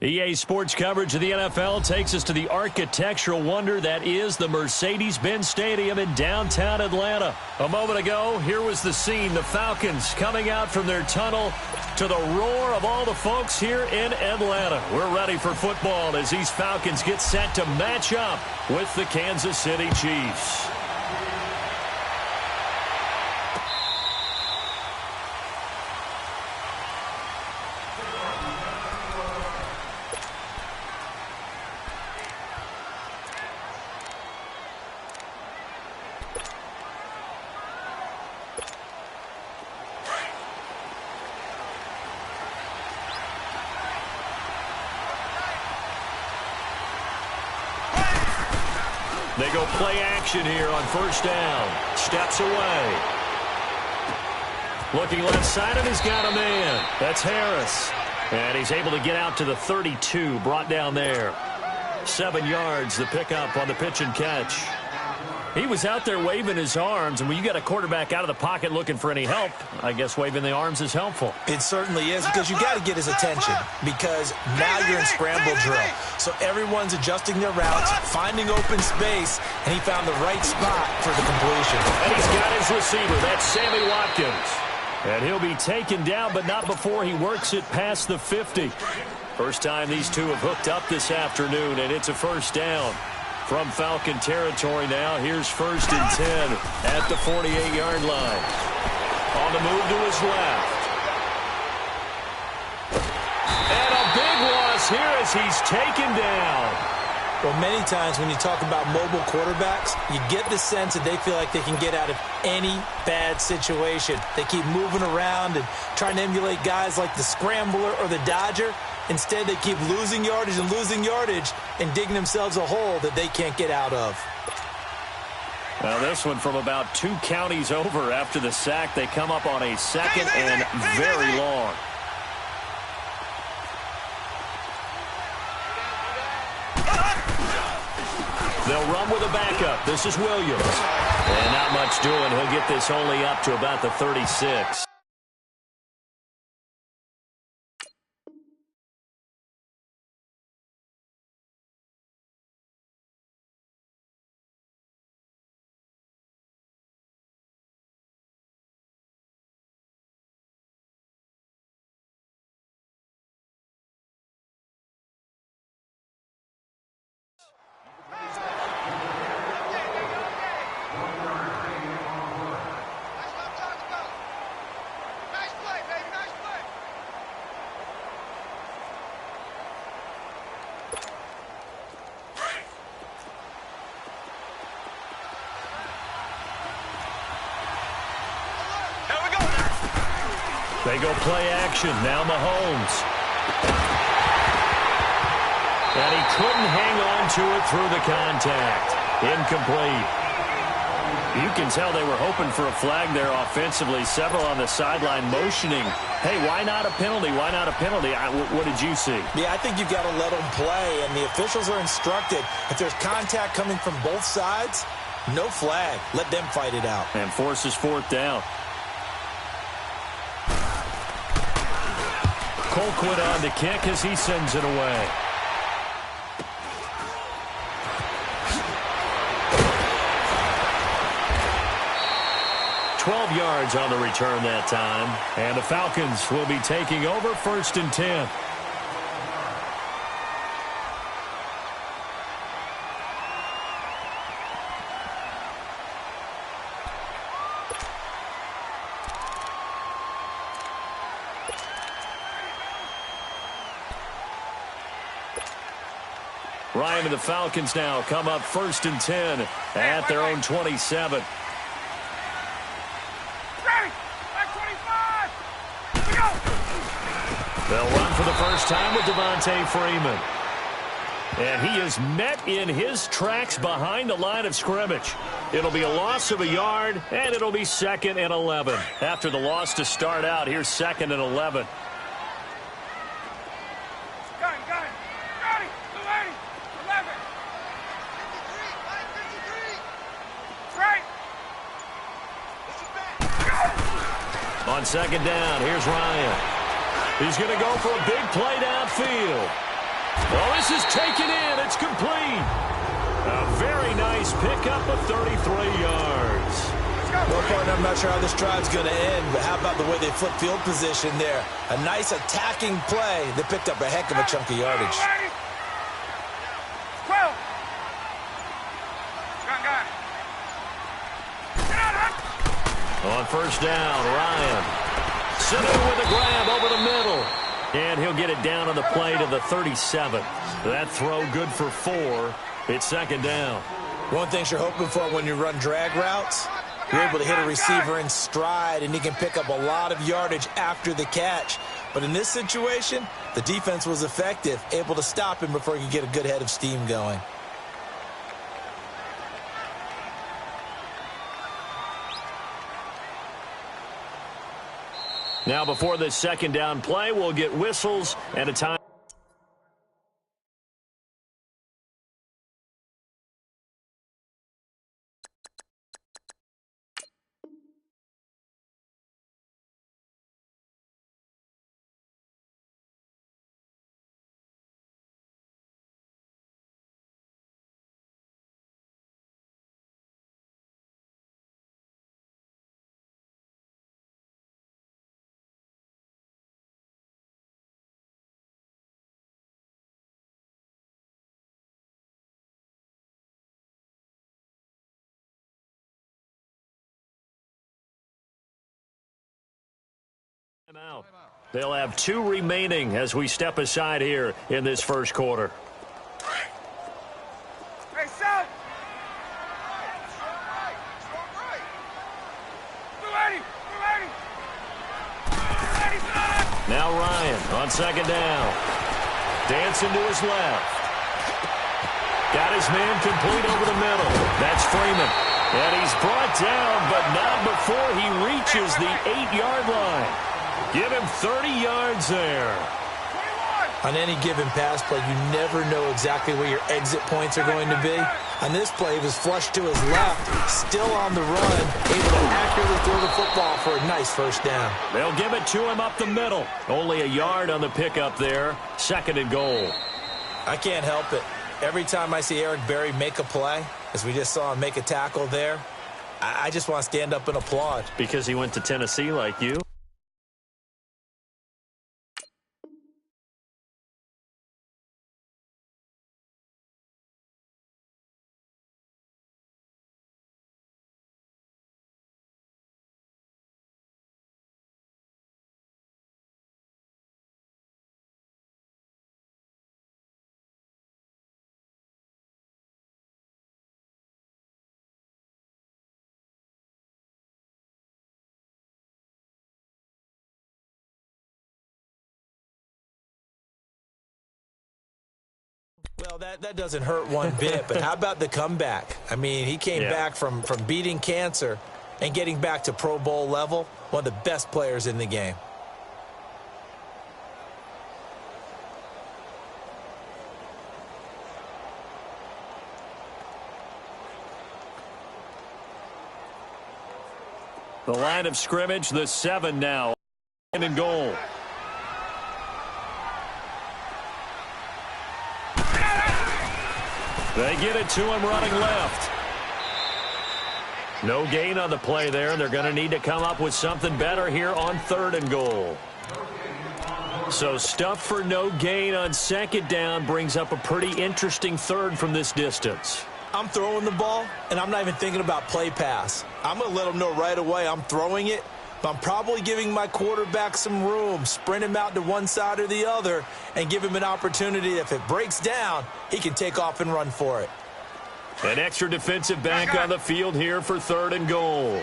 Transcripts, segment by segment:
EA Sports coverage of the NFL takes us to the architectural wonder that is the Mercedes-Benz Stadium in downtown Atlanta. A moment ago, here was the scene. The Falcons coming out from their tunnel to the roar of all the folks here in Atlanta. We're ready for football as these Falcons get set to match up with the Kansas City Chiefs. They go play action here on first down. Steps away. Looking left side, and he's got a man. That's Harris. And he's able to get out to the 32, brought down there. 7 yards, the pickup on the pitch and catch. He was out there waving his arms, and when you got a quarterback out of the pocket looking for any help, I guess waving the arms is helpful. It certainly is, because you got to get his attention, because now you're in scramble drill. So everyone's adjusting their routes, finding open space, and he found the right spot for the completion. And he's got his receiver. That's Sammy Watkins. And he'll be taken down, but not before he works it past the 50. First time these two have hooked up this afternoon, and it's a first down. From Falcon territory now, here's 1st and 10 at the 48-yard line. On the move to his left. And a big loss here as he's taken down. Well, many times when you talk about mobile quarterbacks, you get the sense that they feel like they can get out of any bad situation. They keep moving around and trying to emulate guys like the Scrambler or the Dodger. Instead, they keep losing yardage and digging themselves a hole that they can't get out of. Well, this one from about 2 counties over after the sack. They come up on a 2nd and very long. They'll run with a backup. This is Williams. And not much doing. He'll get this only up to about the 36. They go play action. Now Mahomes. And he couldn't hang on to it through the contact. Incomplete. You can tell they were hoping for a flag there offensively. Several on the sideline motioning. Hey, why not a penalty? Why not a penalty? What did you see? Yeah, I think you've got to let them play, and the officials are instructed. If there's contact coming from both sides, no flag. Let them fight it out. And forces 4th down. Colquitt on the kick as he sends it away. $12 yards on the return that time. And the Falcons will be taking over 1st and 10. Ryan and the Falcons now come up 1st and 10 at their own 27. They'll run for the first time with Devontae Freeman. And he is met in his tracks behind the line of scrimmage. It'll be a loss of a yard, and it'll be 2nd and 11. After the loss to start out, here's 2nd and 11. On 2nd down, here's Ryan. He's going to go for a big play downfield. Oh, this is taken in. It's complete. A very nice pickup of 33 yards. Well, partner, I'm not sure how this drive's going to end, but how about the way they flip field position there? A nice attacking play that picked up a heck of a chunk of yardage. 12. On first down, Ryan. Sitting with a grab over the middle. And he'll get it down on the play to the 37. That throw good for 4. It's second down. One thing you're hoping for when you run drag routes, you're able to hit a receiver in stride, and he can pick up a lot of yardage after the catch. But in this situation, the defense was effective, able to stop him before he could get a good head of steam going. Now before this second down play, we'll get whistles and a time. Out. They'll have 2 remaining as we step aside here in this first quarter. Hey, son! Now Ryan on second down. Dancing to his left. Got his man complete over the middle. That's Freeman. And he's brought down, but not before he reaches the 8-yard line. Give him 30 yards there. On any given pass play, you never know exactly where your exit points are going to be. On this play, he was flushed to his left, still on the run, able to accurately throw the football for a nice first down. They'll give it to him up the middle. Only a yard on the pickup there. Second and goal. I can't help it. Every time I see Eric Berry make a play, as we just saw him make a tackle there, I just want to stand up and applaud. Because he went to Tennessee like you? Well, that doesn't hurt one bit, but how about the comeback? I mean, he came back from beating cancer and getting back to Pro Bowl level, one of the best players in the game. The line of scrimmage, the 7 now. And goal. They get it to him running left. No gain on the play there, and they're going to need to come up with something better here on 3rd and goal. So stuff for no gain on second down brings up a pretty interesting 3rd from this distance. I'm throwing the ball, and I'm not even thinking about play pass. I'm going to let them know right away I'm throwing it, but I'm probably giving my quarterback some room, sprint him out to one side or the other, and give him an opportunity. If it breaks down, he can take off and run for it. An extra defensive back on the field here for 3rd and goal.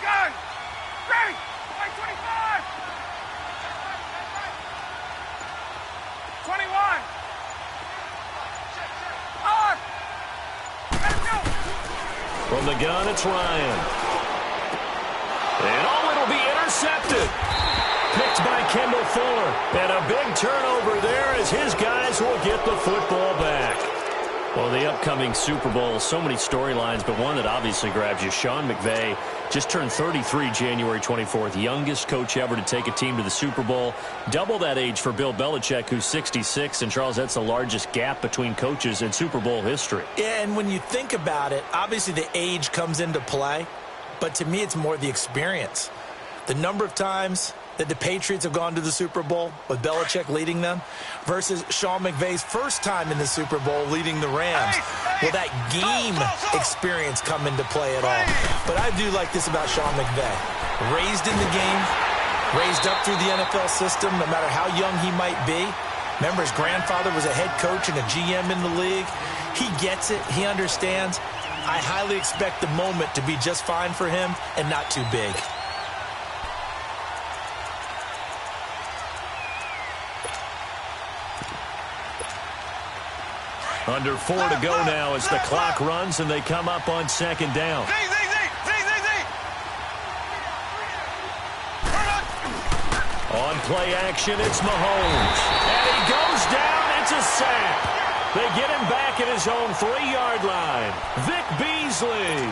Gun! Ready! 25! 21! On! Let's go! From the gun, it's Ryan. And it'll be intercepted. Picked by Kendall Fuller. And a big turnover there as his guys will get the football back. Well, the upcoming Super Bowl, so many storylines, but one that obviously grabs you. Sean McVay Just turned 33 January 24th. Youngest coach ever to take a team to the Super Bowl. Double that age for Bill Belichick, who's 66. And, Charles, that's the largest gap between coaches in Super Bowl history. Yeah, and when you think about it, obviously the age comes into play. But to me, it's more the experience. The number of times that the Patriots have gone to the Super Bowl with Belichick leading them versus Sean McVay's first time in the Super Bowl leading the Rams. Will that game experience come into play at all? But I do like this about Sean McVay. Raised in the game, raised up through the NFL system, no matter how young he might be. Remember, his grandfather was a head coach and a GM in the league. He gets it. He understands. I highly expect the moment to be just fine for him and not too big. Under 4 to go now as the clock runs and they come up on second down. On play action, it's Mahomes. And he goes down. It's a sack. They get him back at his own 3-yard line. Vic Beasley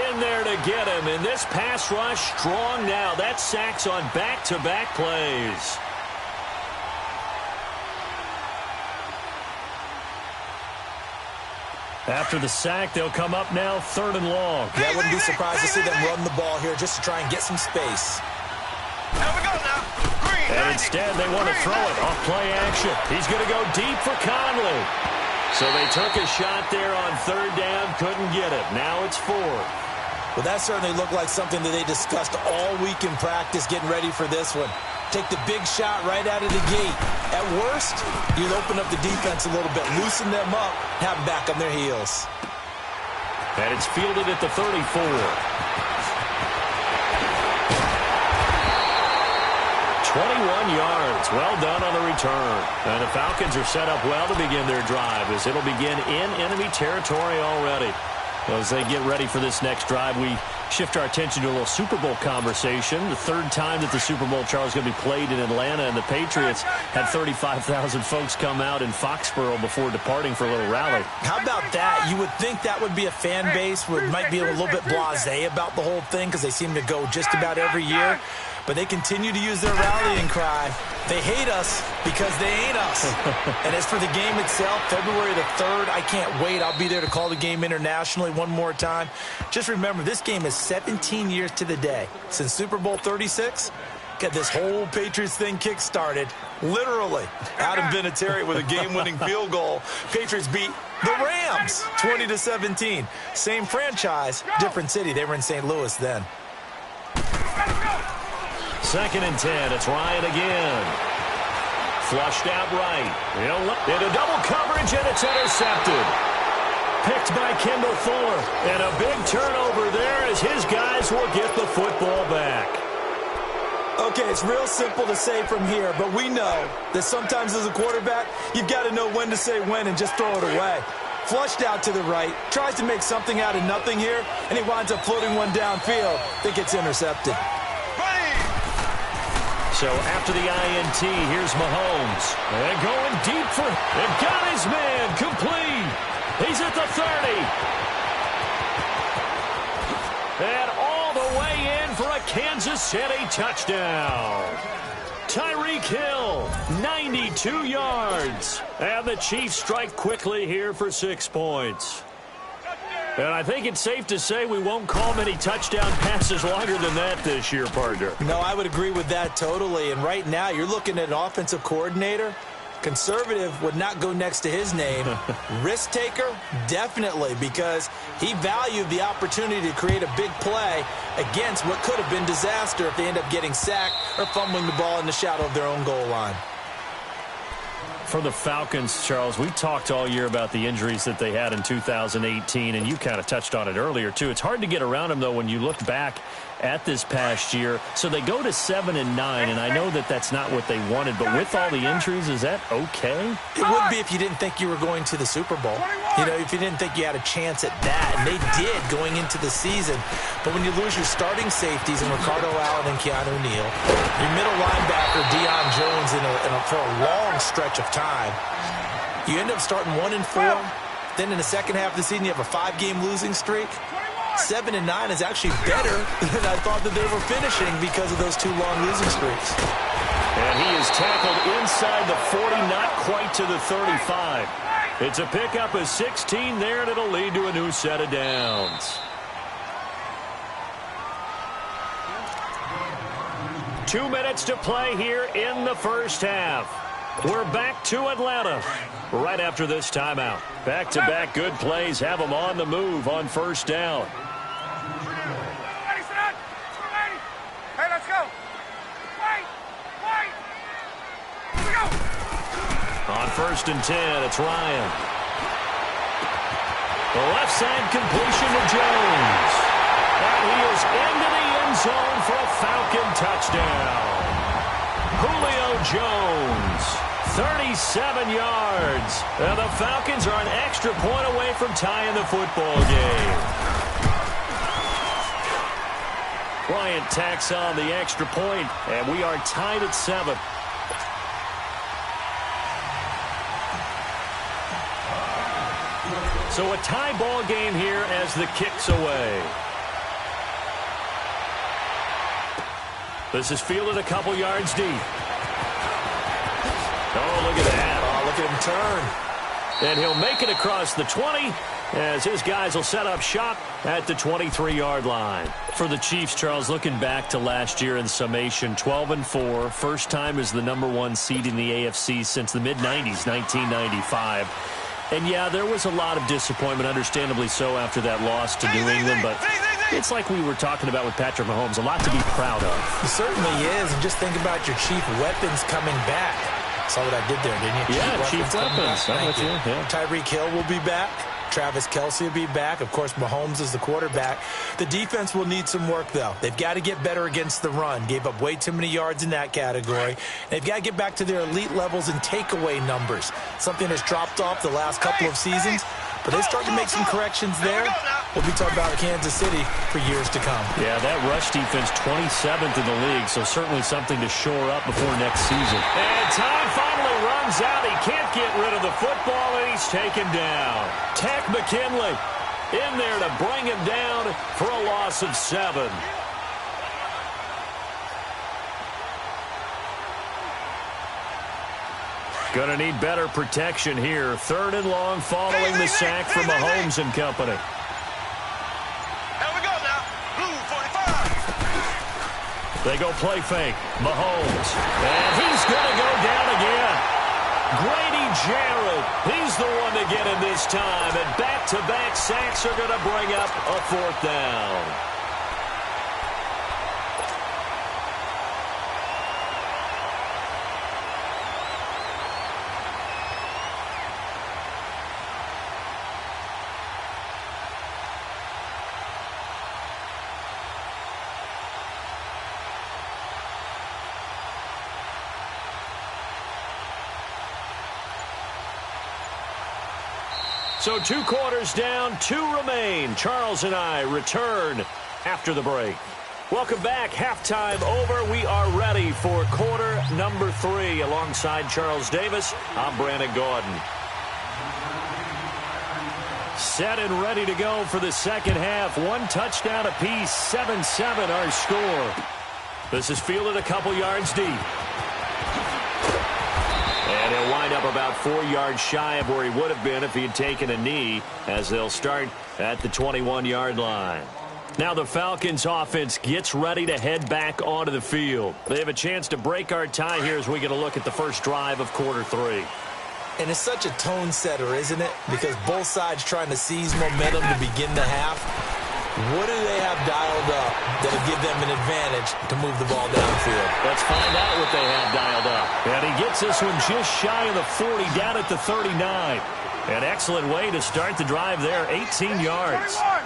in there to get him. And this pass rush strong now. That sacks on back-to-back plays. After the sack, they'll come up now 3rd and long. Yeah, I wouldn't be surprised to see them run the ball here just to try and get some space. And instead, they want to throw it off play action. He's going to go deep for Conley. So they took a shot there on 3rd down, couldn't get it. Now it's 4th. Well, that certainly looked like something that they discussed all week in practice getting ready for this one. Take the big shot right out of the gate. At worst, you'll open up the defense a little bit, loosen them up, have them back on their heels. And it's fielded at the 34. 21 yards. Well done on the return. And the Falcons are set up well to begin their drive as it'll begin in enemy territory already. As they get ready for this next drive, we shift our attention to a little Super Bowl conversation. The 3rd time that the Super Bowl, Charles, is going to be played in Atlanta, and the Patriots had 35,000 folks come out in Foxborough before departing for a little rally. How about that? You would think that would be a fan base who might be a little bit blasé about the whole thing because they seem to go just about every year. But they continue to use their rallying cry. They hate us because they ain't us. And as for the game itself, February the 3rd, I can't wait. I'll be there to call the game internationally one more time. Just remember, this game is 17 years to the day since Super Bowl 36. Got this whole Patriots thing kick-started, literally. Adam Vinatieri with a game-winning field goal. Patriots beat the Rams 20-17. Same franchise, different city. They were in St. Louis then. 2nd and 10. It's Ryan again. Flushed out right. Into double coverage, and it's intercepted. Picked by Kendall Fuller. And a big turnover there as his guys will get the football back. Okay, it's real simple to say from here, but we know that sometimes as a quarterback, you've got to know when to say when and just throw it away. Flushed out to the right, tries to make something out of nothing here, and he winds up floating one downfield that gets intercepted. So after the INT, here's Mahomes. And going deep for it. And got his man complete. He's at the 30. And all the way in for a Kansas City touchdown. Tyreek Hill, 92 yards. And the Chiefs strike quickly here for 6 points. And I think it's safe to say we won't call many touchdown passes longer than that this year, partner. No, I would agree with that totally. And right now, you're looking at an offensive coordinator. Conservative would not go next to his name. Risk taker, definitely, because he valued the opportunity to create a big play against what could have been disaster if they end up getting sacked or fumbling the ball in the shadow of their own goal line. For the Falcons, Charles, we talked all year about the injuries that they had in 2018, and you kind of touched on it earlier, too. It's hard to get around them, though, when you look back at this past year. So they go to 7-9, and I know that that's not what they wanted, but with all the injuries, is that okay? It would be if you didn't think you were going to the Super Bowl. You know, if you didn't think you had a chance at that, and they did going into the season. But when you lose your starting safeties in Ricardo Allen and Keanu Neal, your middle linebacker Deion Jones for a long stretch of time, you end up starting 1-4. Then in the second half of the season, you have a 5-game losing streak. 7-9 is actually better than I thought that they were finishing because of those 2 long losing streaks. And he is tackled inside the 40, not quite to the 35. It's a pickup of 16 there, and it'll lead to a new set of downs. 2 minutes to play here in the first half. We're back to Atlanta right after this timeout. Back-to-back good plays have them on the move on first down. Ready, set. Hey, let's go. Wait. Here we go. On 1st and 10, it's Ryan. The left side completion to Jones. And he is into the end zone for a Falcon touchdown. Julio Jones, 37 yards. And the Falcons are an extra point away from tying the football game. Bryant tacks on the extra point, and we are tied at 7. So a tie ball game here as the kick's away. This is fielded a couple yards deep. Oh, look at that. Oh, look at him turn. And he'll make it across the 20 as his guys will set up shop at the 23-yard line. For the Chiefs, Charles, looking back to last year in summation, 12-4, first time as the #1 seed in the AFC since the mid-90s, 1995. And, yeah, there was a lot of disappointment, understandably so, after that loss to New England. But it's like we were talking about with Patrick Mahomes, a lot to be proud of. It certainly is. And just think about your chief weapons coming back. Saw what I did there, didn't you? Yeah, chief weapons. I'm with you. Yeah. Tyreek Hill will be back. Travis Kelce will be back. Of course, Mahomes is the quarterback. The defense will need some work, though. They've got to get better against the run. Gave up way too many yards in that category. They've got to get back to their elite levels and takeaway numbers. Something that's dropped off the last couple of seasons. But they start to make some corrections there. We'll be talking about Kansas City for years to come. Yeah, that rush defense 27th in the league, so certainly something to shore up before next season. And time finally runs out. He can't get rid of the football, and he's taken down. Tech McKinley in there to bring him down for a loss of 7. Going to need better protection here. 3rd and long following the sack from Mahomes and company. Here we go now. Blue 45. They go play fake. Mahomes. And he's going to go down again. Grady Jarrett. He's the one to get him this time. And back-to-back sacks are going to bring up a 4th down. So 2 quarters down, 2 remain. Charles and I return after the break. Welcome back. Halftime over. We are ready for quarter number 3. Alongside Charles Davis, I'm Brandon Gordon. Set and ready to go for the second half. 1 touchdown apiece, 7-7 our score. This is fielded a couple yards deep. And he'll wind up about 4 yards shy of where he would have been if he had taken a knee, as they'll start at the 21-yard line. Now the Falcons offense gets ready to head back onto the field. They have a chance to break our tie here as we get a look at the first drive of quarter 3. And it's such a tone setter, isn't it? Because both sides trying to seize momentum to begin the half. What do they have dialed up that'll give them an advantage to move the ball downfield? Let's find out what they have dialed up. And he gets this one just shy of the 40, down at the 39. An excellent way to start the drive there, 18 yards. 21.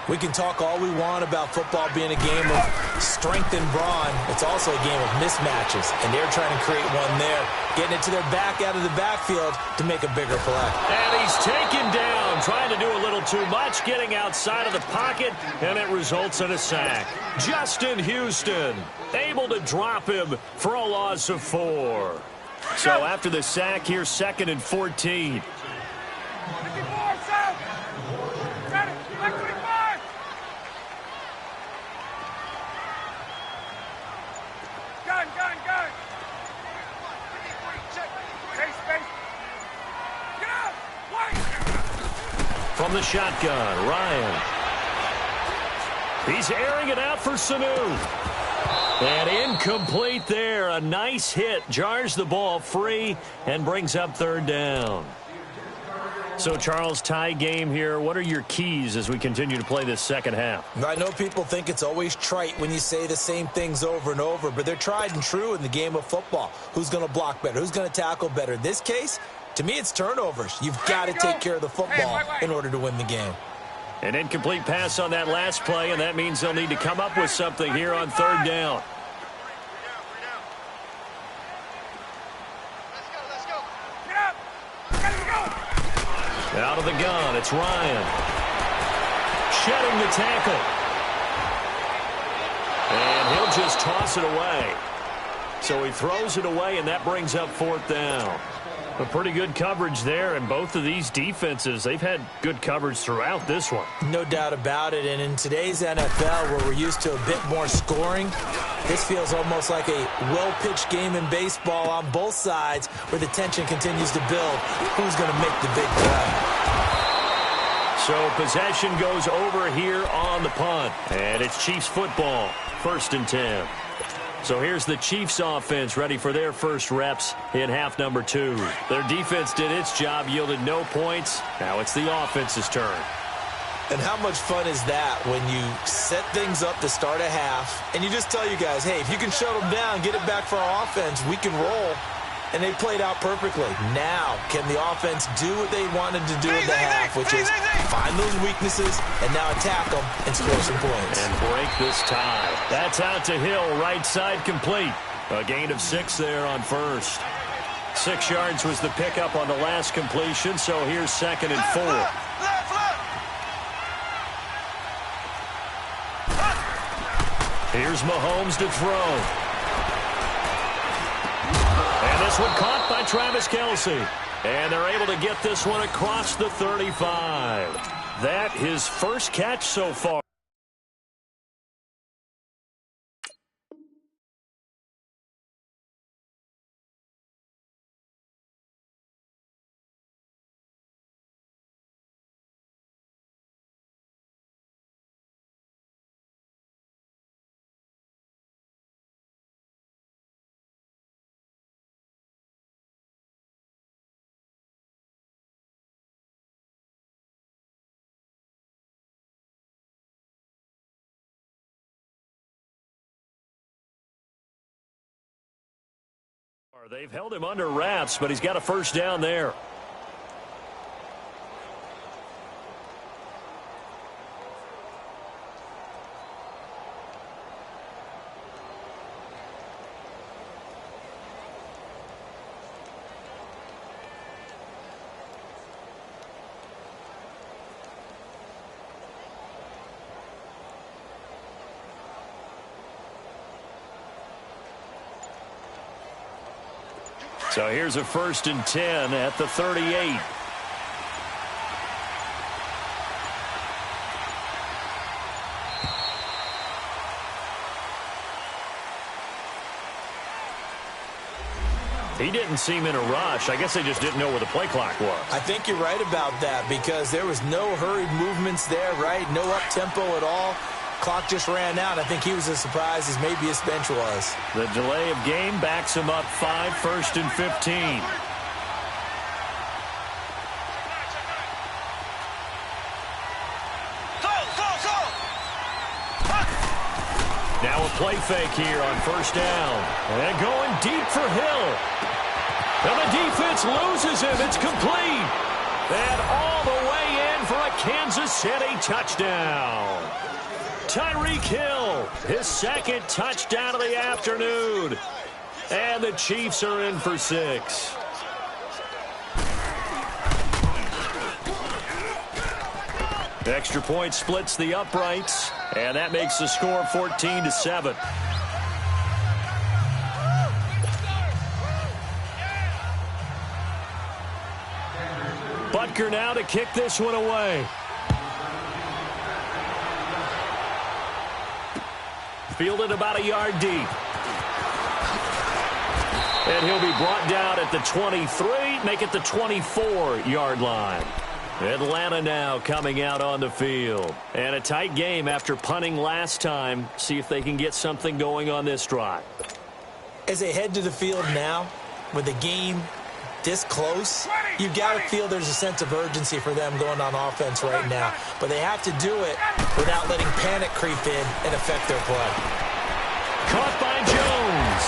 We can talk all we want about football being a game of strength and brawn. It's also a game of mismatches, and they're trying to create one there, getting it to their back out of the backfield to make a bigger play. And he's taken down, trying to do a little too much, getting outside of the pocket, and it results in a sack. Justin Houston able to drop him for a loss of 4. So after the sack here, 2nd and 14. 54, south. Ready. Back 25. the shotgun. Ryan. He's airing it out for Sanu. And incomplete there. A nice hit. Jars the ball free and brings up third down. So, Charles, tie game here. What are your keys as we continue to play this second half? I know people think it's always trite when you say the same things over and over, but they're tried and true in the game of football. Who's going to block better? Who's going to tackle better? In this case, to me, it's turnovers. You've got to take care of the football in order to win the game. An incomplete pass on that last play, and that means they'll need to come up with something here on third down. Out of the gun, it's Ryan. Shedding the tackle. And he'll just toss it away. So he throws it away, and that brings up fourth down. A pretty good coverage there, and both of these defenses, they've had good coverage throughout this one. No doubt about it, and in today's NFL, where we're used to a bit more scoring, this feels almost like a well-pitched game in baseball on both sides where the tension continues to build. Who's going to make the big play? So possession goes over here on the punt, and it's Chiefs football, 1st and 10. So here's the Chiefs offense ready for their first reps in half number 2. Their defense did its job, yielded no points. Now it's the offense's turn. And how much fun is that when you set things up to start a half and you just tell you guys, hey, if you can shut them down, get it back for our offense, we can roll. And they played out perfectly. Now, can the offense do what they wanted to do in the half, which is find those weaknesses and now attack them and score some points. And break this tie. That's out to Hill, right side complete. A gain of 6 there on first. 6 yards was the pickup on the last completion, so here's 2nd and 4. Here's Mahomes to throw. And this one caught by Travis Kelce. And they're able to get this one across the 35. That his first catch so far. They've held him under wraps, but he's got a first down there. So here's a 1st and 10 at the 38. He didn't seem in a rush. I guess they just didn't know where the play clock was. I think you're right about that because there was no hurried movements there, right? No up-tempo at all. Clock just ran out. I think he was as surprised as maybe his bench was. The delay of game backs him up 5, 1st and 15. Now a play fake here on 1st down. And going deep for Hill. And the defense loses him. It's complete. And all the way in for a Kansas City touchdown. Tyreek Hill, his 2nd touchdown of the afternoon. And the Chiefs are in for 6. Extra point splits the uprights, and that makes the score 14-7. Butker now to kick this one away. Fielded about a yard deep. And he'll be brought down at the 23, make it the 24-yard line. Atlanta now coming out on the field. And a tight game after punting last time. See if they can get something going on this drive. As they head to the field now, with the game this close, you've got to feel there's a sense of urgency for them going on offense right now. But they have to do it without letting panic creep in and affect their play. Caught by Jones.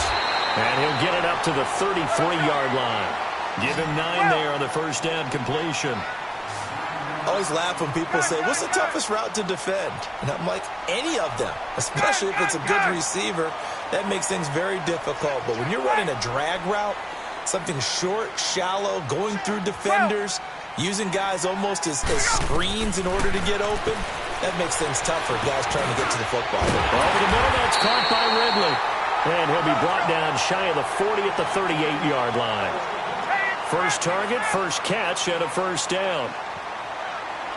And he'll get it up to the 33-yard line. Give him 9 there on the first down completion. I always laugh when people say, what's the toughest route to defend? And I'm like, any of them, especially if it's a good receiver. That makes things very difficult. But when you're running a drag route, something short, shallow, going through defenders, using guys almost as screens in order to get open, that makes things tough for guys trying to get to the football. Over the middle, that's caught by Ridley. And he'll be brought down shy of the 40 at the 38-yard line. First target, first catch, and a first down.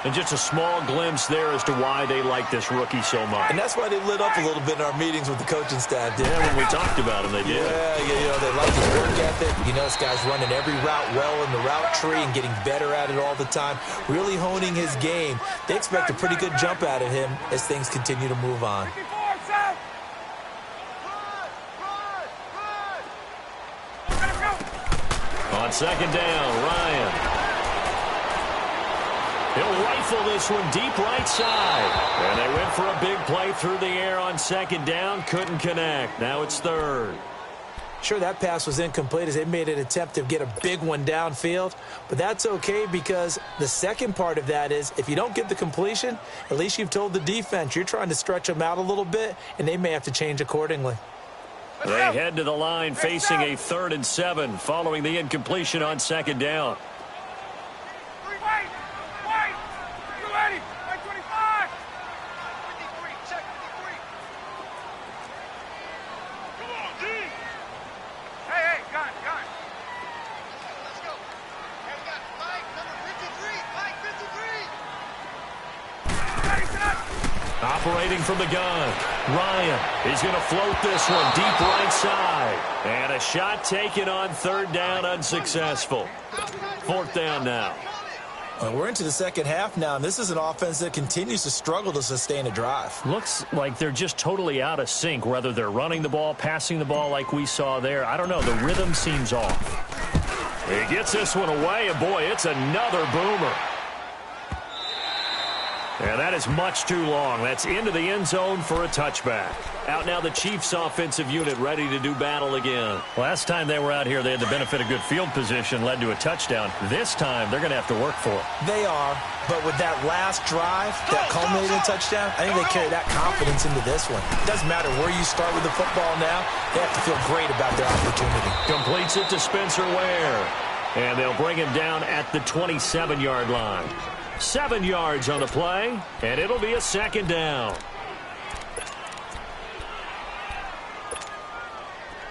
And just a small glimpse there as to why they like this rookie so much. And that's why they lit up a little bit in our meetings with the coaching staff, didn't they? When we talked about him, they did. Yeah, they like his work ethic. You know, this guy's running every route well in the route tree and getting better at it all the time, really honing his game. They expect a pretty good jump out of him as things continue to move on. On second down, Ryan. He'll rifle this one deep right side. And they went for a big play through the air on second down. Couldn't connect. Now it's third. Sure, that pass was incomplete as they made an attempt to get a big one downfield. But that's okay because the second part of that is if you don't get the completion, at least you've told the defense you're trying to stretch them out a little bit, and they may have to change accordingly. They head to the line facing a 3rd and 7 following the incompletion on second down. Operating from the gun, Ryan. He's going to float this one deep right side. And a shot taken on 3rd down, unsuccessful. 4th down now. Well, we're into the second half now, and this is an offense that continues to struggle to sustain a drive. Looks like they're just totally out of sync, whether they're running the ball, passing the ball like we saw there. I don't know. The rhythm seems off. He gets this one away, and boy, it's another boomer. And that is much too long. That's into the end zone for a touchback. Out now the Chiefs offensive unit ready to do battle again. Last time they were out here, they had the benefit of good field position, led to a touchdown. This time, they're going to have to work for it. They are, but with that last drive, that culminated in a touchdown, I think they carry that confidence into this one. It doesn't matter where you start with the football now. They have to feel great about their opportunity. Completes it to Spencer Ware. And they'll bring him down at the 27-yard line. 7 yards on the play, and it'll be a second down.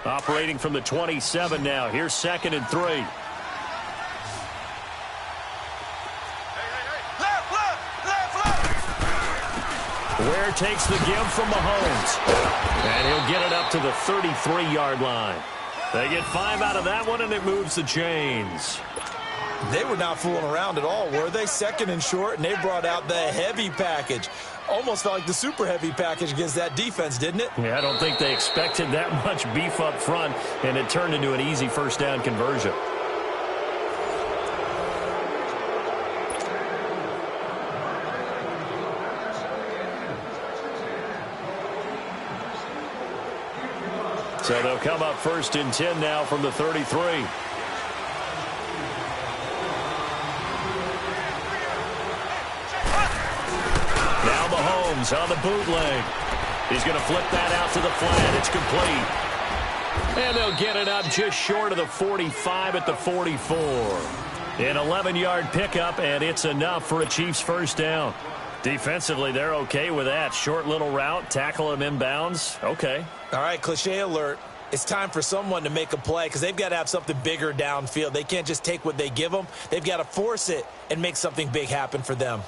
Operating from the 27 now. Here's 2nd and 3. Left. Ware takes the give from Mahomes. And he'll get it up to the 33-yard line. They get 5 out of that one, and it moves the chains. They were not fooling around at all, were they? 2nd and short, and they brought out the heavy package. Almost felt like the super heavy package against that defense, didn't it? Yeah, I don't think they expected that much beef up front, and it turned into an easy first down conversion. So they'll come up 1st and 10 now from the 33. On the bootleg. He's going to flip that out to the flat. It's complete. And they'll get it up just short of the 45 at the 44. An 11-yard pickup, and it's enough for a Chiefs first down. Defensively, they're okay with that. Short little route, tackle him inbounds. Okay. All right, cliche alert. It's time for someone to make a play because they've got to have something bigger downfield. They can't just take what they give them. They've got to force it and make something big happen for them.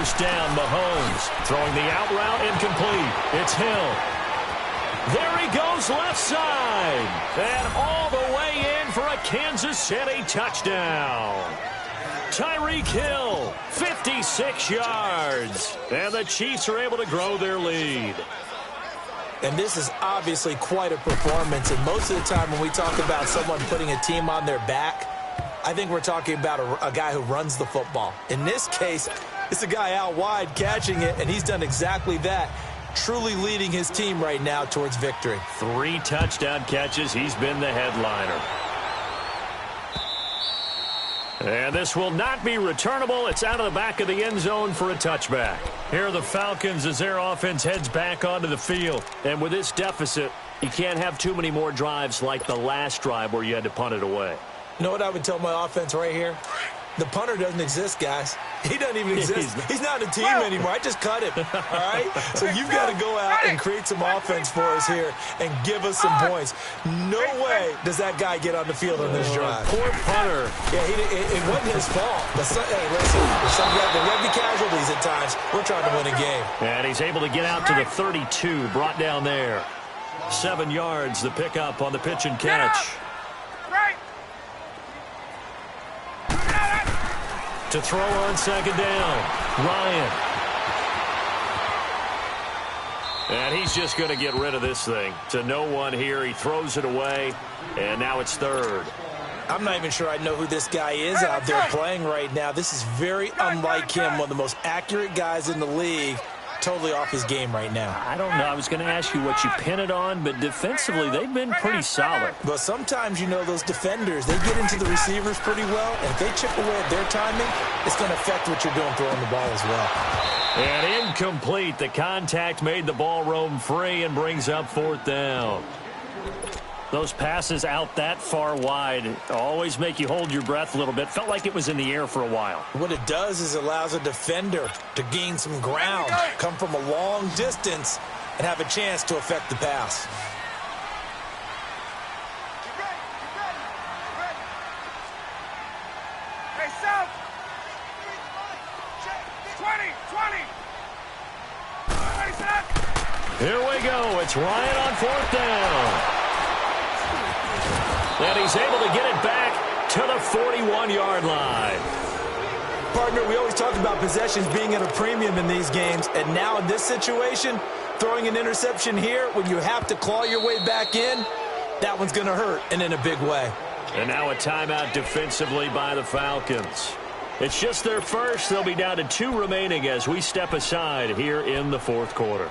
first down. Mahomes throwing the out route incomplete. It's Hill. There he goes left side. And all the way in for a Kansas City touchdown. Tyreek Hill, 56 yards. And the Chiefs are able to grow their lead. And this is obviously quite a performance. And most of the time when we talk about someone putting a team on their back, I think we're talking about a guy who runs the football. In this case, it's a guy out wide catching it, and he's done exactly that, truly leading his team right now towards victory. 3 touchdown catches. He's been the headliner. And this will not be returnable. It's out of the back of the end zone for a touchback. Here are the Falcons as their offense heads back onto the field. And with this deficit, you can't have too many more drives like the last drive where you had to punt it away. You know what I would tell my offense right here? The punter doesn't exist, guys. He doesn't even exist. He's not a team anymore. I just cut him, all right? So you've got to go out and create some offense for us here and give us some points. No way does that guy get on the field on this drive. Poor punter. Yeah, it wasn't his fault. But hey, listen, there will be casualties at times. We're trying to win a game. And he's able to get out to the 32, brought down there. 7 yards, the pickup on the pitch and catch. To throw on second down, Ryan. And he's just going to get rid of this thing. To no one here. He throws it away, and now it's third. I'm not even sure I know who this guy is out there playing right now. This is very unlike him, one of the most accurate guys in the league. Totally off his game right now. I don't know. I was going to ask you what you pin it on, but defensively, they've been pretty solid. But sometimes, you know, those defenders, they get into the receivers pretty well, and if they chip away at their timing, it's going to affect what you're doing throwing the ball as well. And incomplete. The contact made the ball roam free and brings up fourth down. Those passes out that far wide always make you hold your breath a little bit. Felt like it was in the air for a while. What it does is it allows a defender to gain some ground, come from a long distance, and have a chance to affect the pass. Hey, South! 20! Here we go. It's Ryan on fourth down. And he's able to get it back to the 41-yard line. Partner, we always talk about possessions being at a premium in these games, and now in this situation, throwing an interception here when you have to claw your way back in, that one's going to hurt, and in a big way. And now a timeout defensively by the Falcons. It's just their first. They'll be down to 2 remaining as we step aside here in the fourth quarter.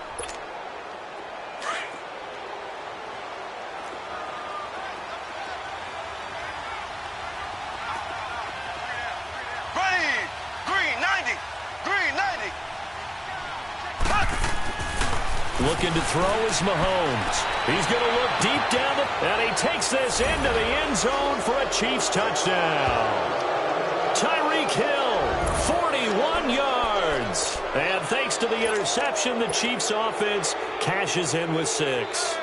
Looking to throw is Mahomes. He's going to look deep down, and he takes this into the end zone for a Chiefs touchdown. Tyreek Hill, 41 yards. And thanks to the interception, the Chiefs offense cashes in with 6.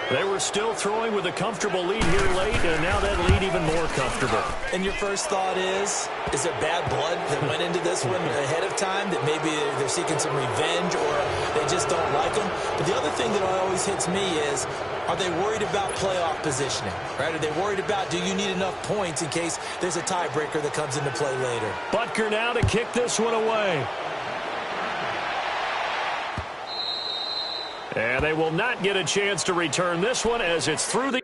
They were still throwing with a comfortable lead here late, and now that lead even more comfortable. And your first thought is there bad blood that went into this one ahead of time, that maybe they're seeking some revenge or they just don't like them? But the other thing that always hits me is, are they worried about playoff positioning? Right? Are they worried about, do you need enough points in case there's a tiebreaker that comes into play later? Butker now to kick this one away. And they will not get a chance to return this one as it's through the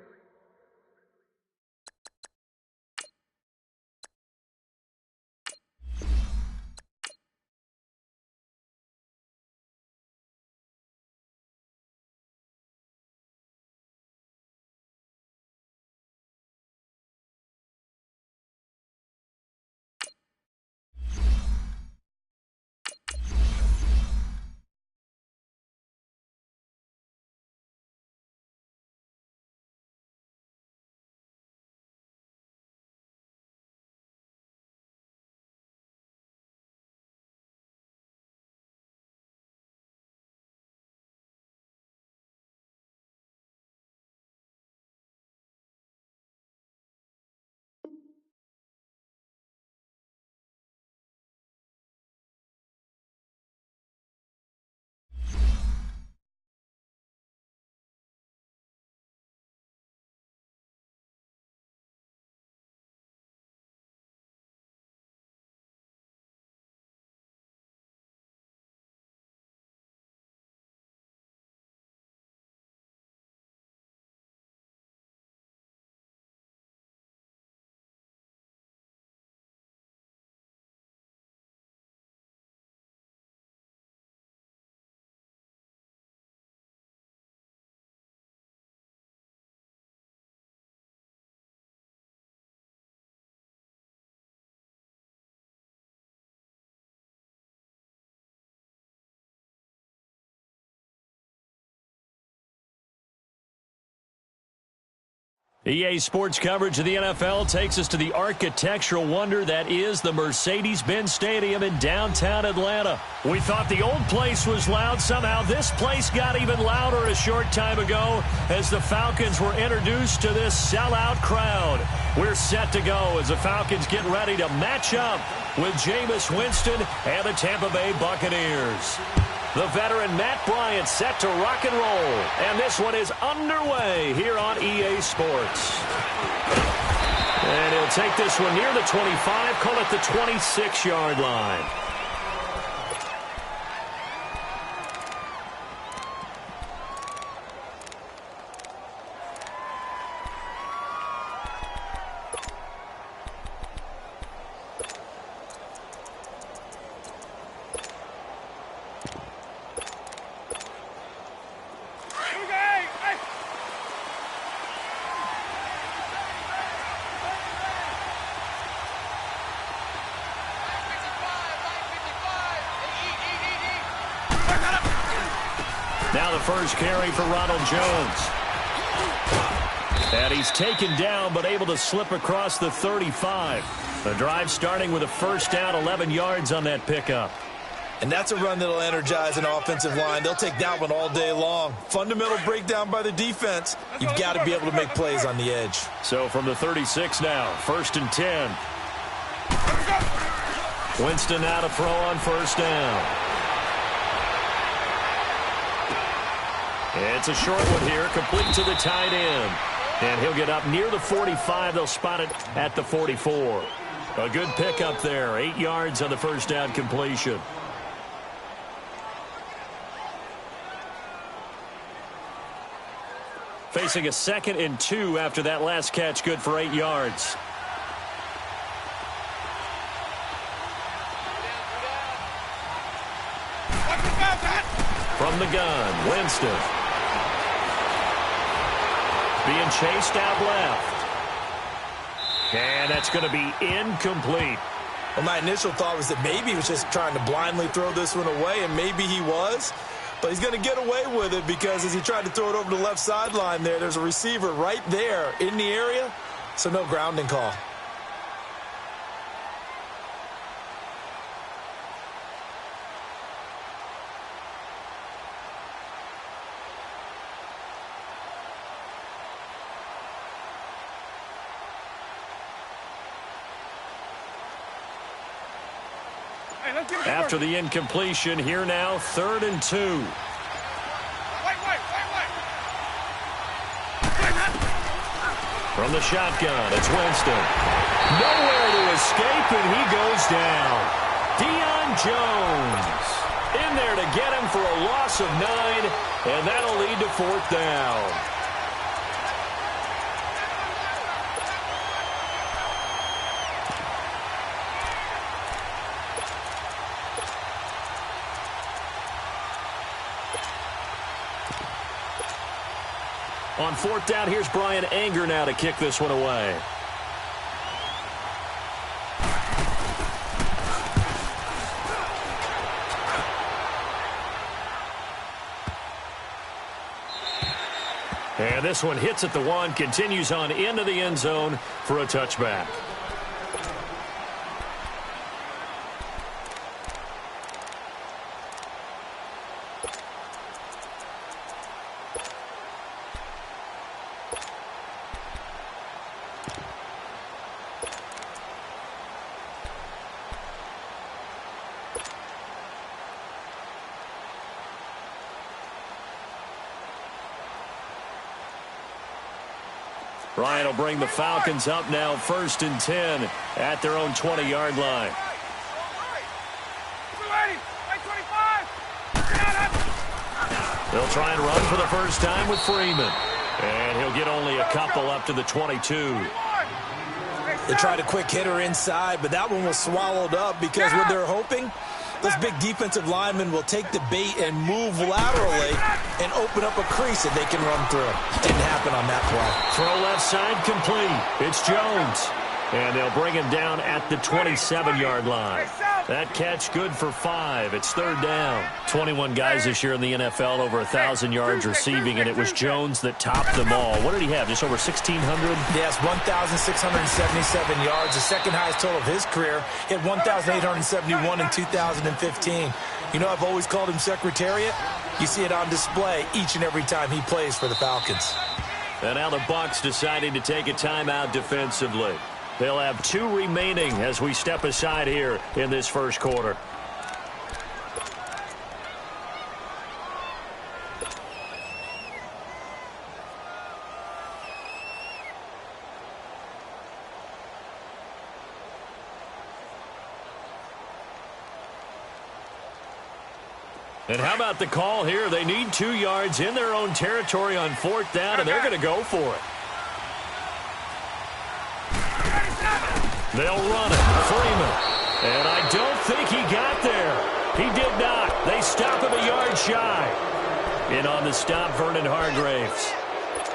EA Sports coverage of the NFL takes us to the architectural wonder that is the Mercedes-Benz Stadium in downtown Atlanta. We thought the old place was loud. Somehow this place got even louder a short time ago as the Falcons were introduced to this sellout crowd. We're set to go as the Falcons get ready to match up with Jameis Winston and the Tampa Bay Buccaneers. The veteran Matt Bryant set to rock and roll. And this one is underway here on EA Sports. And he'll take this one near the 25, call it the 26-yard line. Now the first carry for Ronald Jones. And he's taken down but able to slip across the 35. The drive starting with a first down, 11 yards on that pickup. And that's a run that'll energize an offensive line. They'll take that one all day long. Fundamental breakdown by the defense. You've got to be able to make plays on the edge. So from the 36 now, 1st and 10. Winston now to throw on first down. It's a short one here, complete to the tight end. And he'll get up near the 45. They'll spot it at the 44. A good pickup there, 8 yards on the first down completion. Facing a 2nd and 2 after that last catch, good for 8 yards. From the gun, Winston. Being chased out left. And that's going to be incomplete. Well, my initial thought was that maybe he was just trying to blindly throw this one away, and maybe he was. But he's going to get away with it because as he tried to throw it over the left sideline there's a receiver right there in the area, so no grounding call. After the incompletion, here now, 3rd and 2. From the shotgun, it's Winston. Nowhere to escape, and he goes down. Deion Jones in there to get him for a loss of 9, and that'll lead to 4th down. On 4th down, here's Brian Anger now to kick this one away. And this one hits at the 1, continues on into the end zone for a touchback. Ryan will bring the Falcons up now, 1st and 10 at their own 20-yard line. They'll try and run for the first time with Freeman. And he'll get only a couple up to the 22. They tried a quick hitter inside, but that one was swallowed up because what they're hoping, those big defensive linemen will take the bait and move laterally and open up a crease that they can run through. Didn't happen on that play. Throw left side complete. It's Jones. And they'll bring him down at the 27-yard line. That catch good for 5. It's third down. 21 guys this year in the NFL over 1,000 yards receiving, and it was Jones that topped them all. What did he have, just over 1,600? Yes, 1,677 yards, the second highest total of his career. He had 1,871 in 2015. You know, I've always called him Secretariat. You see it on display each and every time he plays for the Falcons. And now the Bucs deciding to take a timeout defensively. They'll have 2 remaining as we step aside here in this first quarter. And how about the call here? They need 2 yards in their own territory on 4th down, and they're going to go for it. They'll run it. Freeman. And I don't think he got there. He did not. They stop him a yard shy. In on the stop, Vernon Hargreaves.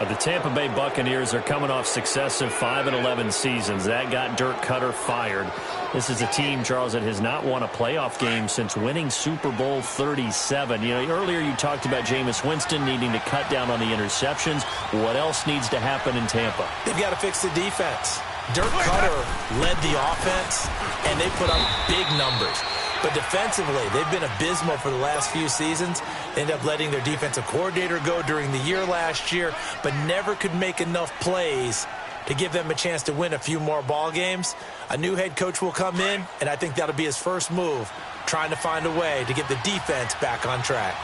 The Tampa Bay Buccaneers are coming off successive 5-11 seasons. That got Dirk Cutter fired. This is a team, Charles, that has not won a playoff game since winning Super Bowl 37. You know, earlier you talked about Jameis Winston needing to cut down on the interceptions. What else needs to happen in Tampa? They've got to fix the defense. Dirk Cutter led the offense, and they put up big numbers. But defensively, they've been abysmal for the last few seasons. They ended up letting their defensive coordinator go during the year last year, but never could make enough plays to give them a chance to win a few more ball games. A new head coach will come in, and I think that'll be his first move, trying to find a way to get the defense back on track.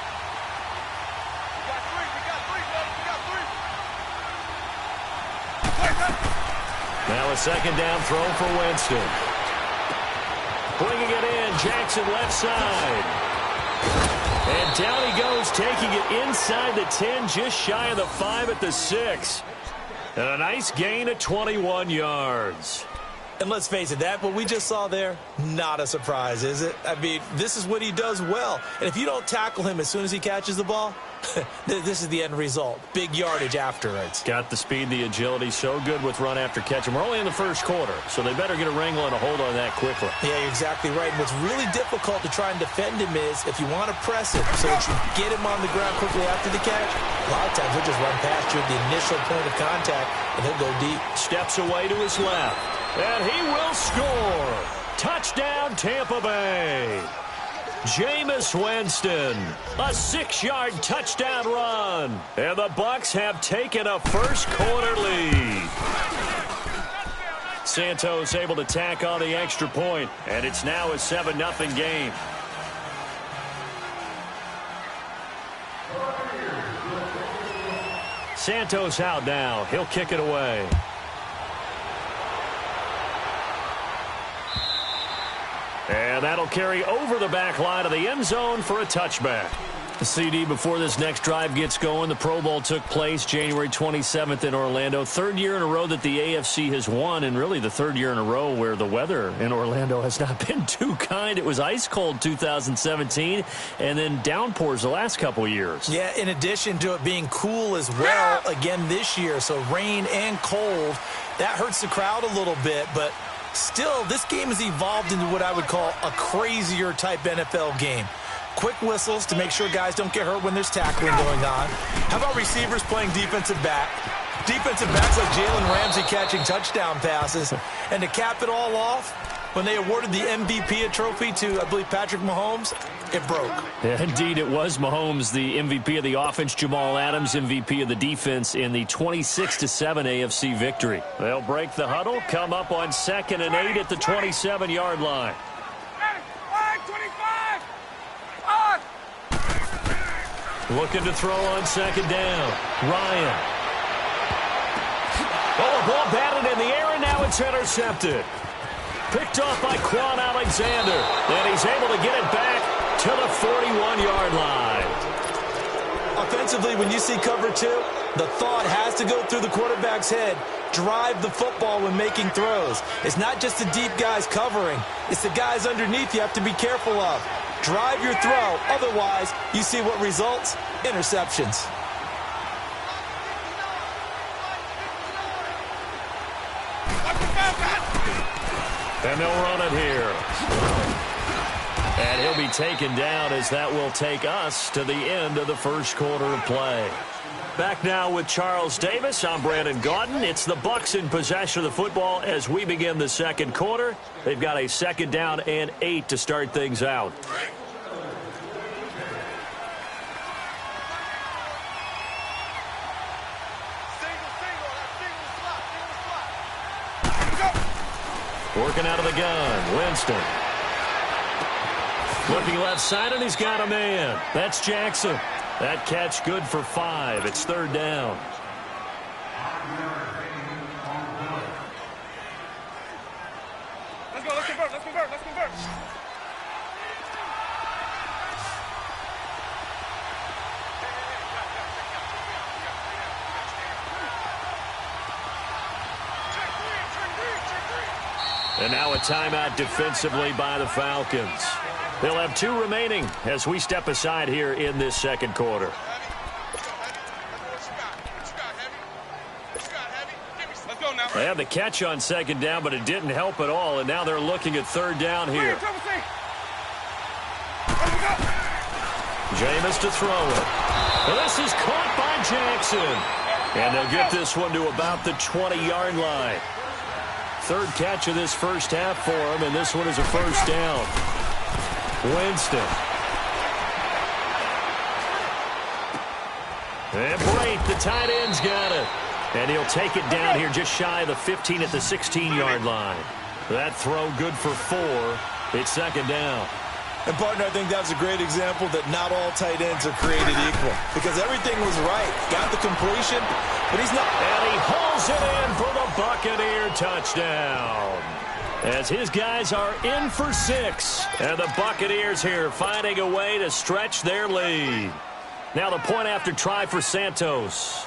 Now a second down throw for Winston. Bringing it in, Jackson left side. And down he goes, taking it inside the 10, just shy of the 5 at the 6. And a nice gain of 21 yards. And let's face it, that what we just saw there, not a surprise, is it? I mean, this is what he does well. And if you don't tackle him as soon as he catches the ball, this is the end result. Big yardage afterwards. Got the speed, the agility, so good with run after catch. And we're only in the first quarter, so they better get a wrangle and a hold on that quickly. Yeah, you're exactly right. And what's really difficult to try and defend him is if you want to press it so that you get him on the ground quickly after the catch, a lot of times he'll just run past you at the initial point of contact, and he'll go deep. Steps away to his left, and he will score. Touchdown, Tampa Bay. Jameis Winston, a 6-yard touchdown run. And the Bucs have taken a first quarter lead. Santos able to tack on the extra point, and it's now a 7-0 game. Santos out now. He'll kick it away. And that'll carry over the back line of the end zone for a touchback. The CD before this next drive gets going. The Pro Bowl took place January 27th in Orlando. 3rd year in a row that the AFC has won, and really the 3rd year in a row where the weather in Orlando has not been too kind. It was ice cold 2017, and then downpours the last couple years. Yeah, in addition to it being cool as well again this year, so rain and cold, that hurts the crowd a little bit, but still, this game has evolved into what I would call a crazier type NFL game. Quick whistles to make sure guys don't get hurt when there's tackling going on. How about receivers playing defensive back? Defensive backs like Jalen Ramsey catching touchdown passes. And to cap it all off, when they awarded the MVP trophy to, I believe, Patrick Mahomes, it broke. Yeah, indeed, it was Mahomes, the MVP of the offense. Jamal Adams, MVP of the defense in the 26-7 AFC victory. They'll break the huddle, come up on 2nd and 8 at the 27-yard line. Looking to throw on 2nd down. Ryan. Oh, a ball batted in the air, and now it's intercepted. Picked off by Quan Alexander. And he's able to get it back to the 41-yard line. Offensively, when you see cover 2, the thought has to go through the quarterback's head. Drive the football when making throws. It's not just the deep guys covering. It's the guys underneath you have to be careful of. Drive your throw. Otherwise, you see what results? Interceptions. And they'll run it here. And he'll be taken down as that will take us to the end of the first quarter of play. Back now with Charles Davis. I'm Brandon Gaudin. It's the Bucs in possession of the football as we begin the second quarter. They've got a second down and 8 to start things out. Working out of the gun, Winston. Looking left side, and he's got a man. That's Jackson. That catch good for 5. It's third down. Let's go, let's convert, let's convert, let's convert. And now a timeout defensively by the Falcons. They'll have 2 remaining as we step aside here in this second quarter. They had the catch on second down, but it didn't help at all, and now they're looking at third down here. Jameis to throw it. Well, this is caught by Jackson. And they'll get this one to about the 20-yard line. Third catch of this first half for him, and this one is a first down. Winston. And Brate, the tight end's got it. And he'll take it down here just shy of the 15 at the 16-yard line. That throw good for 4. It's second down. And, partner, I think that's a great example that not all tight ends are created equal. Because everything was right. Got the completion, but he's not. And he hauls it in for the Buccaneer touchdown. As his guys are in for 6. And the Buccaneers here finding a way to stretch their lead. Now the point after try for Santos.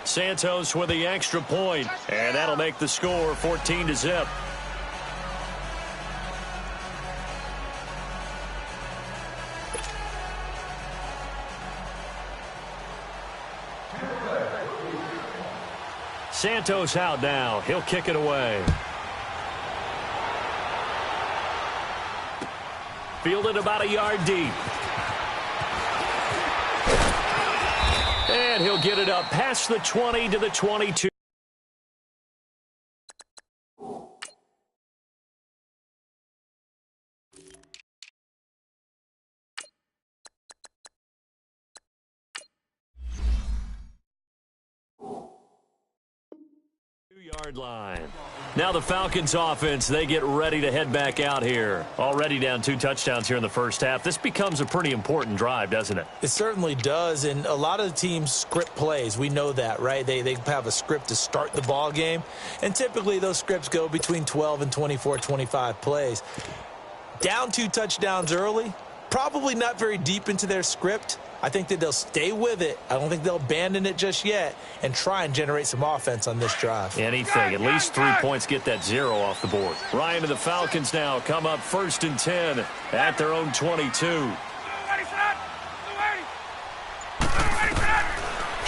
Santos with the extra point, and that'll make the score 14-0. Santos out now. He'll kick it away. Fielded about a yard deep. And he'll get it up past the 20 to the 22. Yard line. Now the Falcons offense, they get ready to head back out here. Already down 2 touchdowns here in the first half. This becomes a pretty important drive, doesn't it? It certainly does, and a lot of the teams script plays. We know that, right? They have a script to start the ball game, and typically those scripts go between 12 and 24, 25 plays. Down 2 touchdowns early, probably not very deep into their script. I think that they'll stay with it. I don't think they'll abandon it just yet and try and generate some offense on this drive. Anything. At least 3 points, get that 0 off the board. Ryan and the Falcons now come up 1st and 10 at their own 22.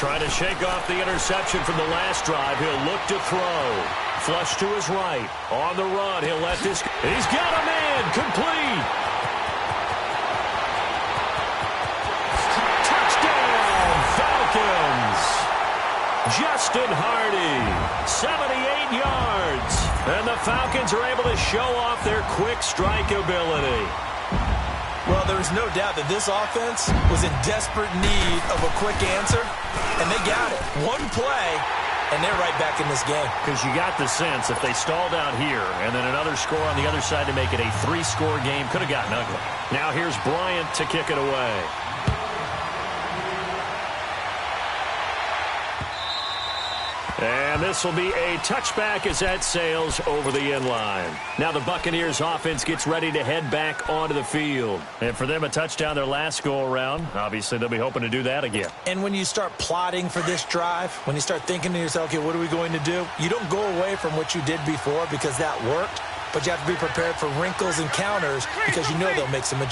Trying to shake off the interception from the last drive. He'll look to throw. Flush to his right. On the run, he'll let this... He's got a man. Complete. Justin Hardy, 78 yards. And the Falcons are able to show off their quick strike ability. Well, there's no doubt that this offense was in desperate need of a quick answer, and they got it. One play, and they're right back in this game. Because you got the sense if they stalled out here and then another score on the other side to make it a 3-score game, could have gotten ugly. Now here's Bryant to kick it away. And this will be a touchback as that sails over the end line. Now the Buccaneers offense gets ready to head back onto the field. And for them, a touchdown their last go-around. Obviously, they'll be hoping to do that again. And when you start plotting for this drive, when you start thinking to yourself, okay, what are we going to do? You don't go away from what you did before because that worked, but you have to be prepared for wrinkles and counters because you know they'll make some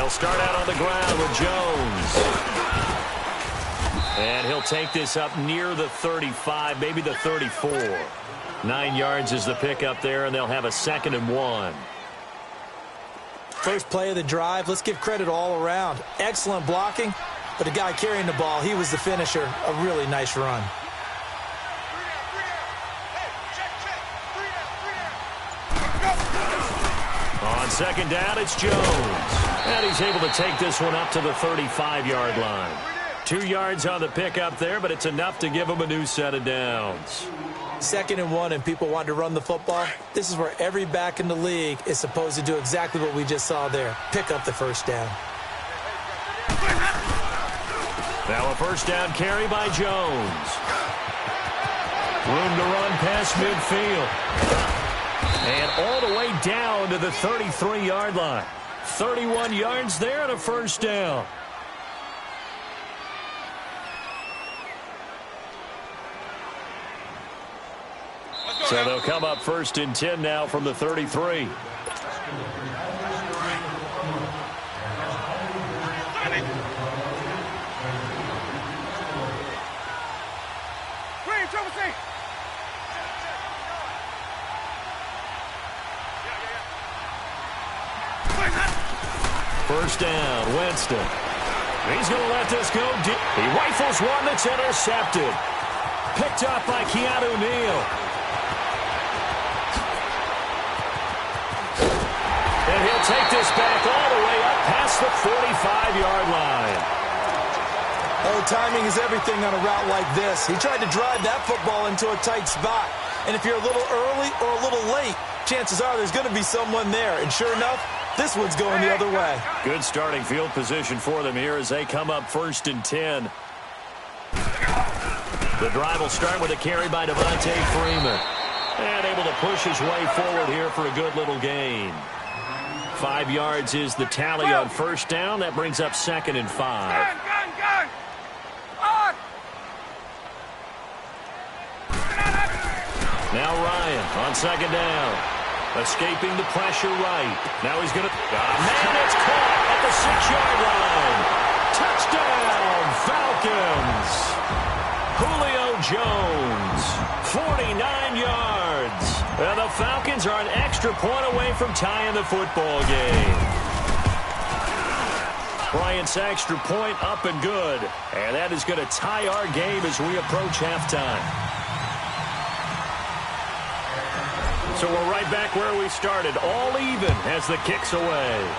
They'll start out on the ground with Jones. And he'll take this up near the 35, maybe the 34. 9 yards is the pickup there, and they'll have a 2nd and 1. First play of the drive, let's give credit all around. Excellent blocking, but the guy carrying the ball, he was the finisher. A really nice run. On 2nd down, it's Jones. And he's able to take this one up to the 35-yard line. 2 yards on the pickup there, but it's enough to give him a new set of downs. 2nd and 1, and people want to run the football. This is where every back in the league is supposed to do exactly what we just saw there. Pick up the first down. Now a first down carry by Jones. Room to run past midfield. And all the way down to the 33-yard line. 31 yards there and a first down. So they'll come up 1st and 10 now from the 33. First down, Winston. He's going to let this go deep. He rifles one that's intercepted. Picked up by Keanu Neal. And he'll take this back all the way up past the 45-yard line. Oh, timing is everything on a route like this. He tried to drive that football into a tight spot. And if you're a little early or a little late, chances are there's going to be someone there. And sure enough, this one's going the other way. Good starting field position for them here as they come up 1st and 10. The drive will start with a carry by Devontae Freeman. And able to push his way forward here for a good little gain. 5 yards is the tally on first down. That brings up 2nd and 5. Now Ryan on 2nd down. Escaping the pressure right. Now he's going to... man, it's caught at the 6-yard line. Touchdown, Falcons. Julio Jones, 49 yards. And the Falcons are an extra point away from tying the football game. Bryant's extra point up and good. And that is going to tie our game as we approach halftime. So we're right back where we started, all even as the kick's away.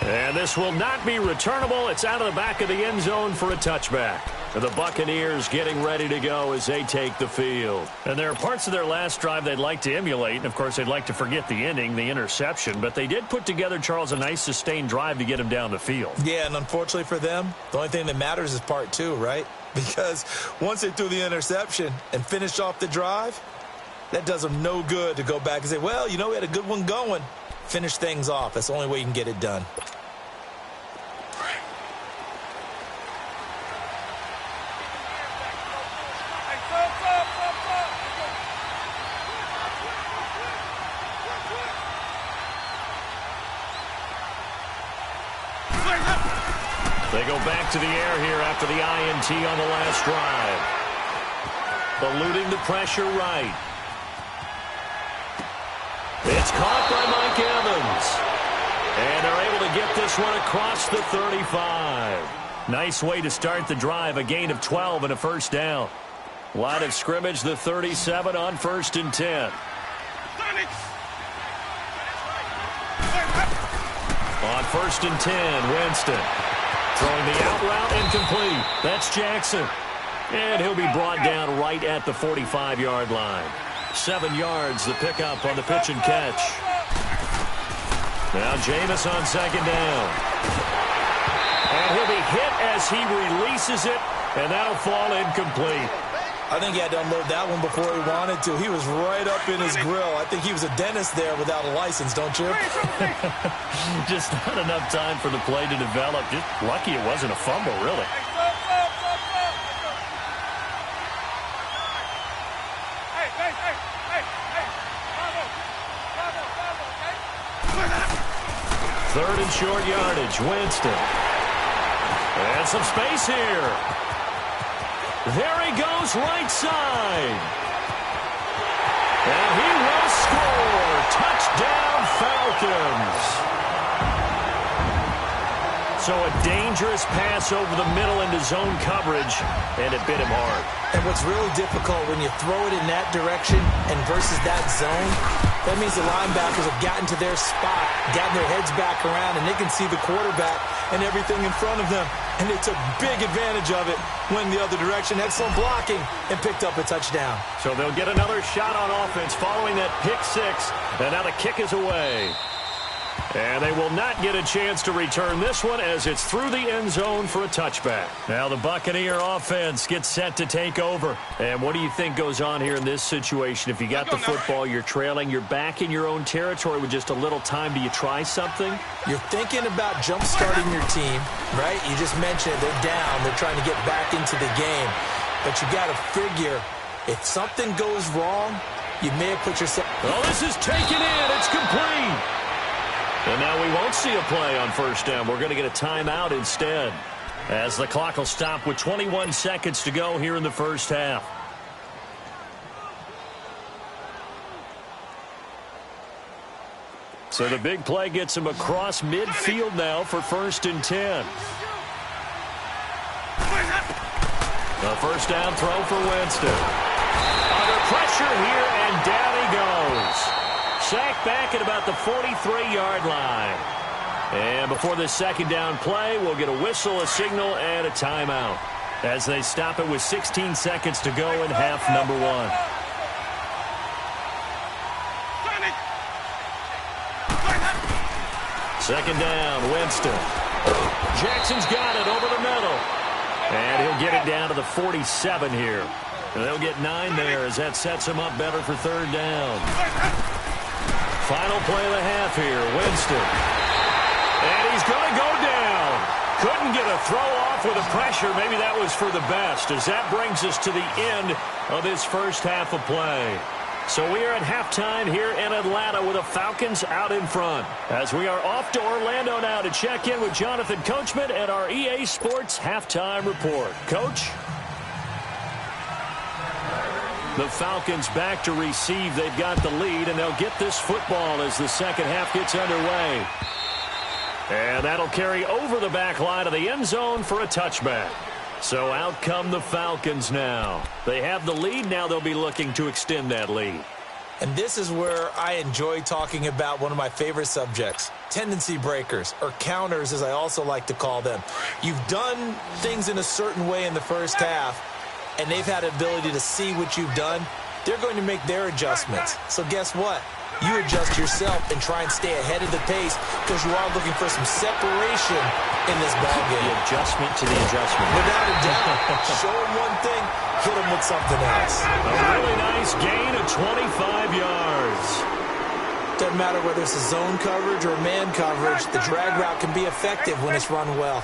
And this will not be returnable. It's out of the back of the end zone for a touchback. The Buccaneers getting ready to go as they take the field. And there are parts of their last drive they'd like to emulate. And, of course, they'd like to forget the ending, the interception. But they did put together, Charles, a nice sustained drive to get them down the field. Yeah, and unfortunately for them, the only thing that matters is part 2, right? Because once they threw the interception and finished off the drive, that does them no good to go back and say, well, you know, we had a good one going. Finish things off. That's the only way you can get it done. They go back to the air here after the INT on the last drive. Eluding the pressure right. It's caught by Mike Evans. And they're able to get this one across the 35. Nice way to start the drive. A gain of 12 and a first down. Line of scrimmage, the 37 on 1st and 10. On 1st and 10, Winston. Throwing the out route incomplete. That's Jackson. And he'll be brought down right at the 45-yard line. 7 yards, the pickup on the pitch and catch. Now Jameis on 2nd down. And he'll be hit as he releases it, and that'll fall incomplete. I think he had to unload that one before he wanted to. He was right up in his grill. I think he was a dentist there without a license, don't you? Just not enough time for the play to develop. Just lucky it wasn't a fumble, really. Third and short yardage. Winston. And some space here. There he goes, right side. And he will score. Touchdown, Falcons. So a dangerous pass over the middle into zone coverage, and it bit him hard. And what's really difficult when you throw it in that direction and versus that zone, that means the linebackers have gotten to their spot, gotten their heads back around, and they can see the quarterback and everything in front of them. And they took big advantage of it, went the other direction, excellent blocking, and picked up a touchdown. So they'll get another shot on offense following that pick six, and now the kick is away. And they will not get a chance to return this one as it's through the end zone for a touchback. Now the Buccaneer offense gets set to take over. And what do you think goes on here in this situation? If you got the football, you're trailing, you're back in your own territory with just a little time. Do you try something? You're thinking about jump-starting your team, right? You just mentioned they're down. They're trying to get back into the game. But you got to figure if something goes wrong, you may have put yourself... Oh, this is taken in. It's complete. And now we won't see a play on first down. We're going to get a timeout instead, as the clock will stop with 21 seconds to go here in the first half. So the big play gets him across midfield now for 1st and 10. A first down throw for Winston. Under pressure here, and down he goes. Sacked back at about the 43-yard line. And before this second down play, we'll get a whistle, a signal, and a timeout as they stop it with 16 seconds to go in half number one. Second down, Winston. Jackson's got it over the middle. And he'll get it down to the 47 here. And they'll get 9 there as that sets him up better for third down. Final play of the half here, Winston. And he's going to go down. Couldn't get a throw off with the pressure. Maybe that was for the best, as that brings us to the end of this first half of play. So we are at halftime here in Atlanta with the Falcons out in front. As we are off to Orlando now to check in with Jonathan Coachman and our EA Sports halftime report. Coach? The Falcons back to receive. They've got the lead, and they'll get this football as the second half gets underway. And that'll carry over the back line of the end zone for a touchback. So out come the Falcons now. They have the lead. Now they'll be looking to extend that lead. And this is where I enjoy talking about one of my favorite subjects, tendency breakers, or counters as I also like to call them. You've done things in a certain way in the first half, and they've had the ability to see what you've done. They're going to make their adjustments. So guess what? You adjust yourself and try and stay ahead of the pace because you are looking for some separation in this ballgame. The adjustment to the adjustment. Without a doubt. Show them one thing, hit them with something else. A really nice gain of 25 yards. Doesn't matter whether it's a zone coverage or man coverage, the drag route can be effective when it's run well.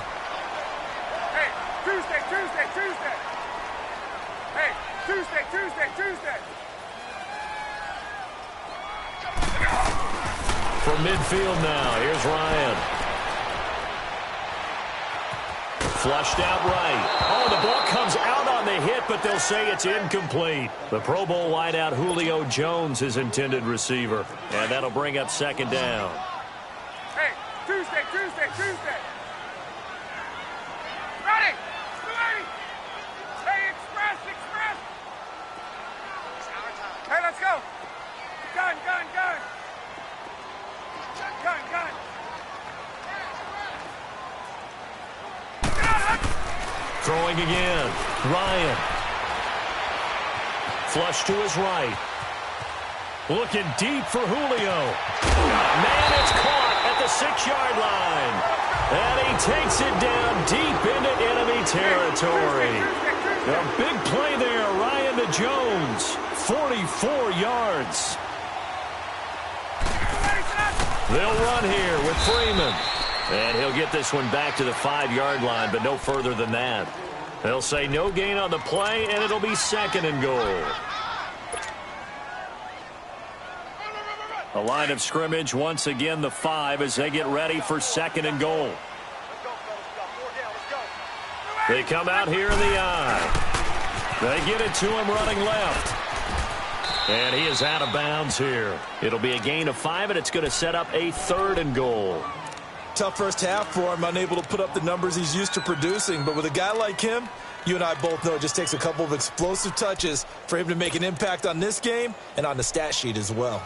Hey, Tuesday. Hey, Tuesday. From midfield now, here's Ryan. Flushed out right. Oh, the ball comes out on the hit, but they'll say it's incomplete. The Pro Bowl wideout Julio Jones is intended receiver, and that'll bring up second down. Hey, Tuesday. Ready. Hey, express. Hey, let's go. Gun. Throwing again. Ryan. Flush to his right. Looking deep for Julio. Man, it's caught at the 6-yard line. And he takes it down deep into enemy territory. A big play there, Ryan to Jones. 44 yards. They'll run here with Freeman. And he'll get this one back to the 5-yard line, but no further than that. They'll say no gain on the play, and it'll be second and goal. A line of scrimmage, once again the 5 as they get ready for 2nd and goal. They come out here in the eye. They get it to him running left. And he is out of bounds here. It'll be a gain of 5, and it's going to set up a 3rd and goal. Tough first half for him, unable to put up the numbers he's used to producing. But with a guy like him, you and I both know it just takes a couple of explosive touches for him to make an impact on this game and on the stat sheet as well.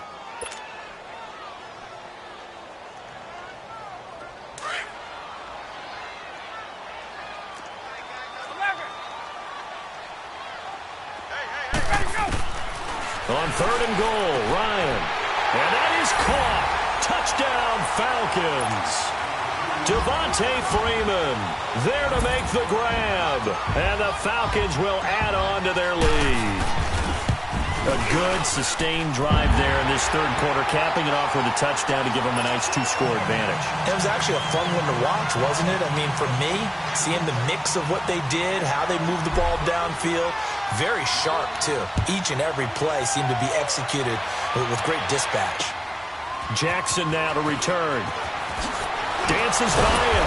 On 3rd and goal, Ryan. And that is caught. Touchdown, Falcons. Devontae Freeman there to make the grab. And the Falcons will add on to their lead. A good, sustained drive there in this 3rd quarter, capping it off with a touchdown to give them a nice 2-score advantage. It was actually a fun one to watch, wasn't it? I mean, for me, seeing the mix of what they did, how they moved the ball downfield, very sharp, too. Each and every play seemed to be executed with great dispatch. Jackson now to return. Dances by him.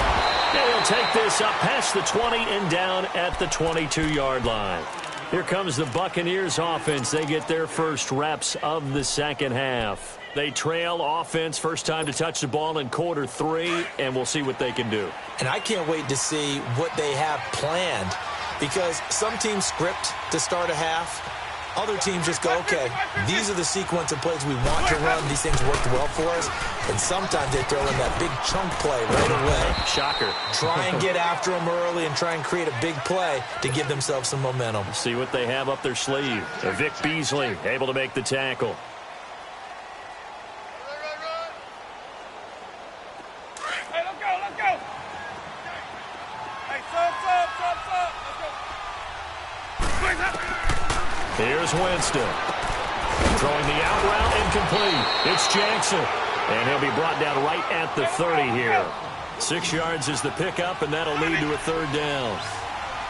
And he'll take this up past the 20 and down at the 22-yard line. Here comes the Buccaneers offense. They get their first reps of the 2nd half. They trail offense, first time to touch the ball in quarter 3, and we'll see what they can do. And I can't wait to see what they have planned, because some teams script to start a half. Other teams just go, okay, these are the sequence of plays we want to run. These things worked well for us. And sometimes they throw in that big chunk play right away. Shocker. Try and get after them early and try and create a big play to give themselves some momentum. See what they have up their sleeve. Vic Beasley able to make the tackle. Hey, let's go, let's go. Hey, sub. Let's go. Here's Winston. Throwing the out route, incomplete. It's Jackson. And he'll be brought down right at the 30 here. 6 yards is the pickup, and that'll lead to a 3rd down.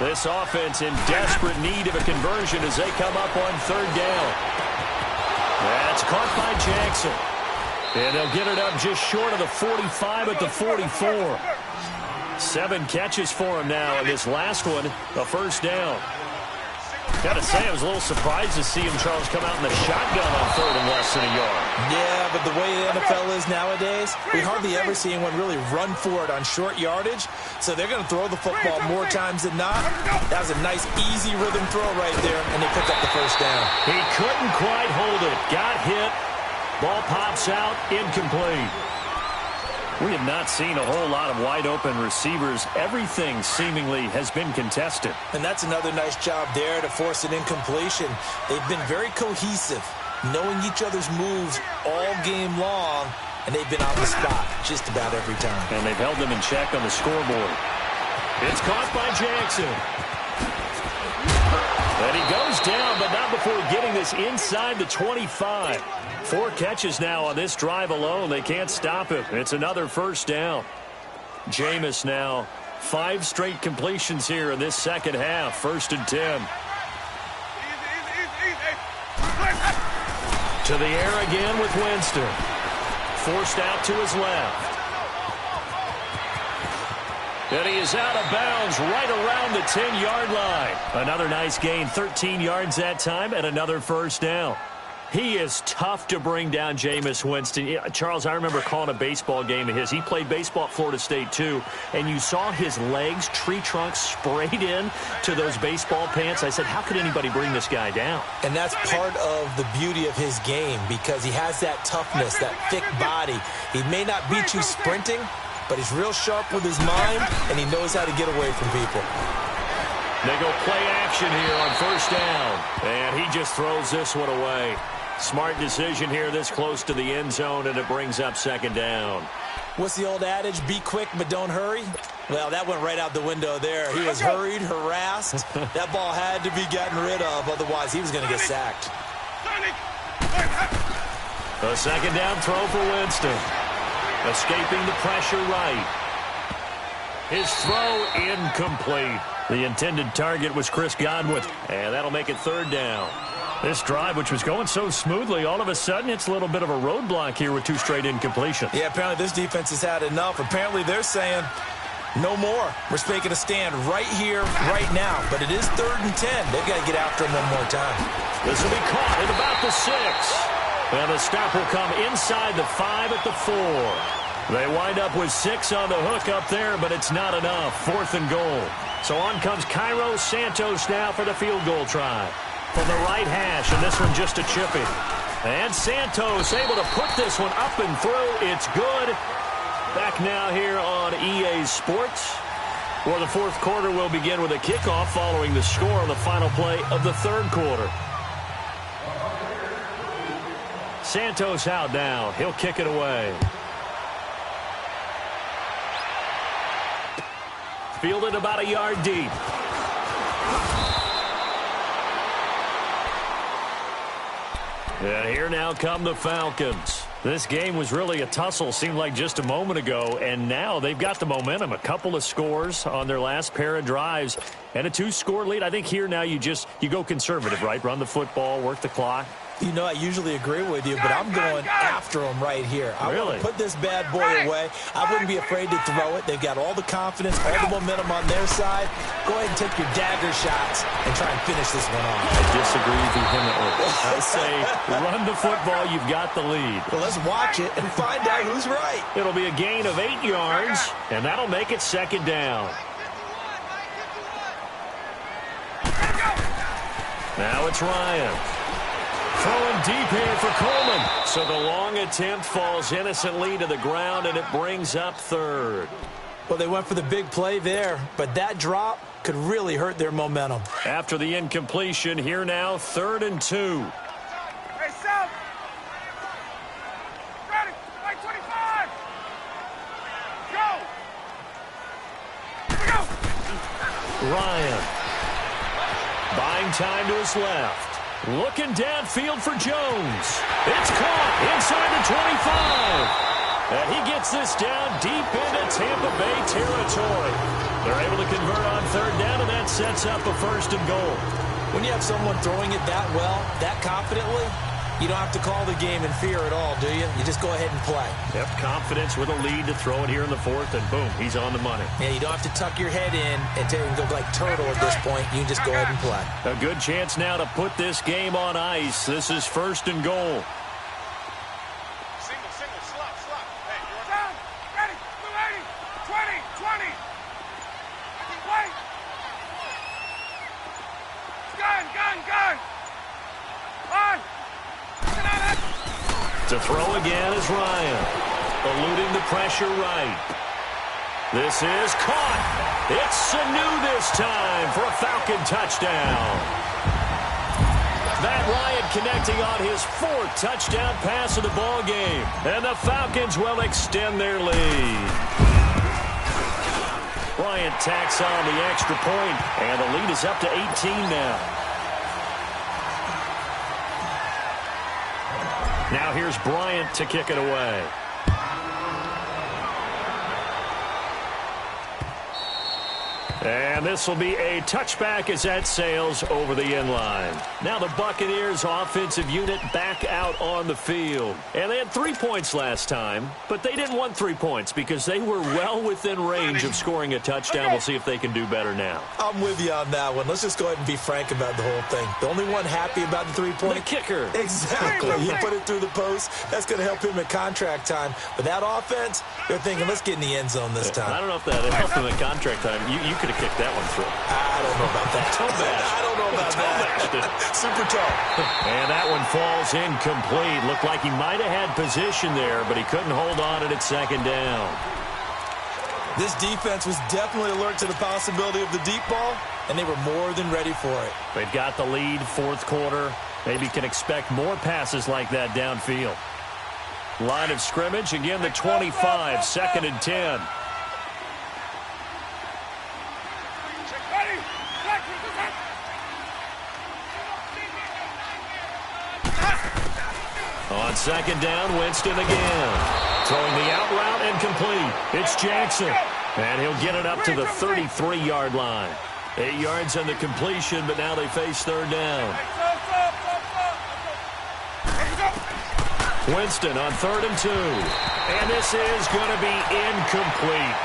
This offense in desperate need of a conversion as they come up on 3rd down. That's caught by Jackson. And they'll get it up just short of the 45 at the 44. 7 catches for him now, and this last one, a 1st down. Gotta say, I was a little surprised to see him, Charles, come out in the shotgun on 3rd and less than a yard. Yeah, but the way the NFL is nowadays, we hardly ever see anyone really run for it on short yardage. So they're going to throw the football more times than not. That was a nice, easy rhythm throw right there, and they picked up the 1st down. He couldn't quite hold it. Got hit. Ball pops out, incomplete. We have not seen a whole lot of wide-open receivers. Everything seemingly has been contested. And that's another nice job there to force an incompletion. They've been very cohesive, knowing each other's moves all game long, and they've been on the spot just about every time. And they've held them in check on the scoreboard. It's caught by Jackson. And he goes down, but not before getting this inside the 25. 4 catches now on this drive alone. They can't stop it. It's another 1st down. Jameis now 5 straight completions here in this 2nd half. 1st and 10. To the air again with Winston. Forced out to his left. And he is out of bounds right around the 10-yard line. Another nice gain, 13 yards that time, and another 1st down. He is tough to bring down, Jameis Winston. Charles, I remember calling a baseball game of his. He played baseball at Florida State, too, and you saw his legs, tree trunks sprayed in to those baseball pants. I said, how could anybody bring this guy down? And that's part of the beauty of his game, because he has that toughness, that thick body. He may not beat you sprinting, but he's real sharp with his mind, and he knows how to get away from people. They go play action here on 1st down, and he just throws this one away. Smart decision here this close to the end zone, and it brings up 2nd down. What's the old adage? Be quick, but don't hurry. Well, that went right out the window there. He was hurried, harassed. That ball had to be gotten rid of, otherwise he was going to get sacked. A 2nd down throw for Winston. Escaping the pressure right. His throw incomplete. The intended target was Chris Godwin, and that'll make it 3rd down. This drive, which was going so smoothly, all of a sudden it's a little bit of a roadblock here with 2 straight incompletions. Yeah, apparently this defense has had enough. Apparently they're saying no more. We're making a stand right here, right now. But it is 3rd and 10. They've got to get after him one more time. This will be caught at about the 6. And the stop will come inside the 5 at the 4. They wind up with 6 on the hook up there, but it's not enough. 4th and goal. So on comes Cairo Santos now for the field goal try. From the right hash, and this one just a chipping. And Santos able to put this one up and through. It's good. Back now here on EA Sports, where the 4th quarter will begin with a kickoff following the score on the final play of the 3rd quarter. Santos out now. He'll kick it away. Fielded about a yard deep. And here now come the Falcons. This game was really a tussle, seemed like just a moment ago, and now they've got the momentum. A couple of scores on their last pair of drives and a 2-score lead. I think here now you go conservative, right? Run the football, work the clock. You know, I usually agree with you, but I'm going after them right here. I want to put this bad boy away. I wouldn't be afraid to throw it. They've got all the confidence, all the momentum on their side. Go ahead and take your dagger shots and try and finish this one off. I disagree vehemently. I say run the football. You've got the lead. Well, let's watch it and find out who's right. It'll be a gain of 8 yards, and that'll make it 2nd down. Now it's Ryan. Throwing deep here for Coleman. So the long attempt falls innocently to the ground, and it brings up 3rd. Well, they went for the big play there, but that drop could really hurt their momentum. After the incompletion, here now, 3rd and 2. Hey, South. Ready. Like 25. Go. Here we go. Ryan. Buying time to his left. Looking downfield for Jones. It's caught inside the 25. And he gets this down deep into Tampa Bay territory. They're able to convert on 3rd down, and that sets up a 1st and goal. When you have someone throwing it that well, that confidently, you don't have to call the game in fear at all, do you? You just go ahead and play. Yep, confidence with a lead to throw it here in the 4th, and boom, he's on the money. Yeah, you don't have to tuck your head in and go like turtle at this point. You can just go ahead and play. A good chance now to put this game on ice. This is 1st and goal. Single, slot. Hey, you're down. Ready. 280. 20. Wait. Gun. On. To throw again is Ryan. Eluding the pressure right. This is caught. It's Sanu this time for a Falcon touchdown. Matt Ryan connecting on his 4th touchdown pass of the ball game. And the Falcons will extend their lead. Bryant tacks on the extra point, and the lead is up to 18 now. Now here's Bryant to kick it away. And this will be a touchback as that sails over the end line. Now the Buccaneers offensive unit back out on the field. And they had 3 points last time, but they didn't want 3 points because they were well within range of scoring a touchdown. We'll see if they can do better now. I'm with you on that one. Let's just go ahead and be frank about the whole thing. The only one happy about the 3-point? The kicker. Exactly. He put it through the post. That's going to help him at contract time. But that offense, they're thinking, let's get in the end zone this time. I don't know if that helped him at contract time. You could have kicked that one through. I don't know about that. I don't know about that. Super tall. And that one falls incomplete. Looked like he might have had position there, but he couldn't hold on it at 2nd down. This defense was definitely alert to the possibility of the deep ball, and they were more than ready for it. They've got the lead, 4th quarter. Maybe can expect more passes like that downfield. Line of scrimmage, again the 25, 2nd and 10. On 2nd down, Winston again. Throwing the out route and complete. It's Jackson. And he'll get it up to the 33-yard line. 8 yards on the completion, but now they face 3rd down. Winston on 3rd and 2. And this is going to be incomplete.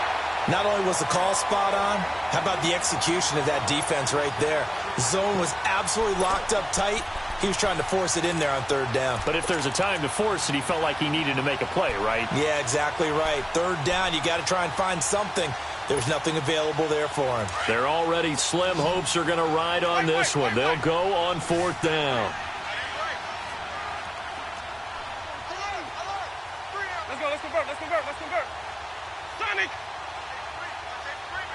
Not only was the call spot on, how about the execution of that defense right there? The zone was absolutely locked up tight. He was trying to force it in there on 3rd down. But if there's a time to force it, he felt like he needed to make a play, right? Yeah, exactly right. 3rd down, you got to try and find something. There's nothing available there for him. Their already slim hopes are going to ride on this one. They'll go on 4th down. Let's convert. Sonic!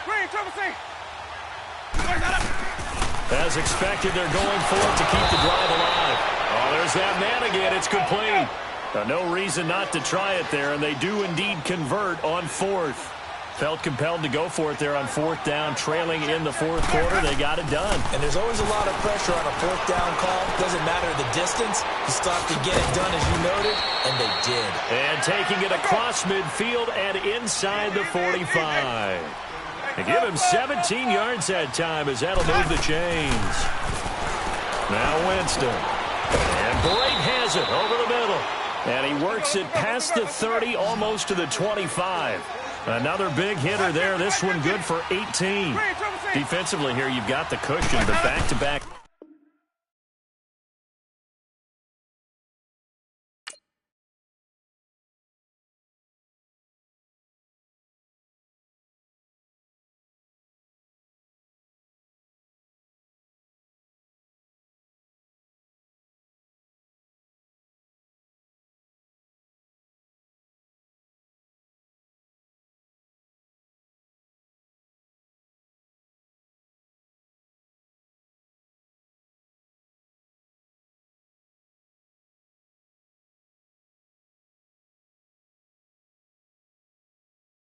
Green, triple C! As expected, they're going for it to keep the drive alive. Oh, there's that man again. It's complete. No reason not to try it there, and they do indeed convert on 4th. Felt compelled to go for it there on 4th down, trailing in the 4th quarter. They got it done. And there's always a lot of pressure on a 4th down call. Doesn't matter the distance. You still have to get it done, as you noted, and they did. And taking it across midfield and inside the 45. They give him 17 yards that time, as that'll move the chains. Now Winston. And Blake has it over the middle. And he works it past the 30, almost to the 25. Another big hitter there. This one good for 18. Defensively here, you've got the cushion, but back-to-back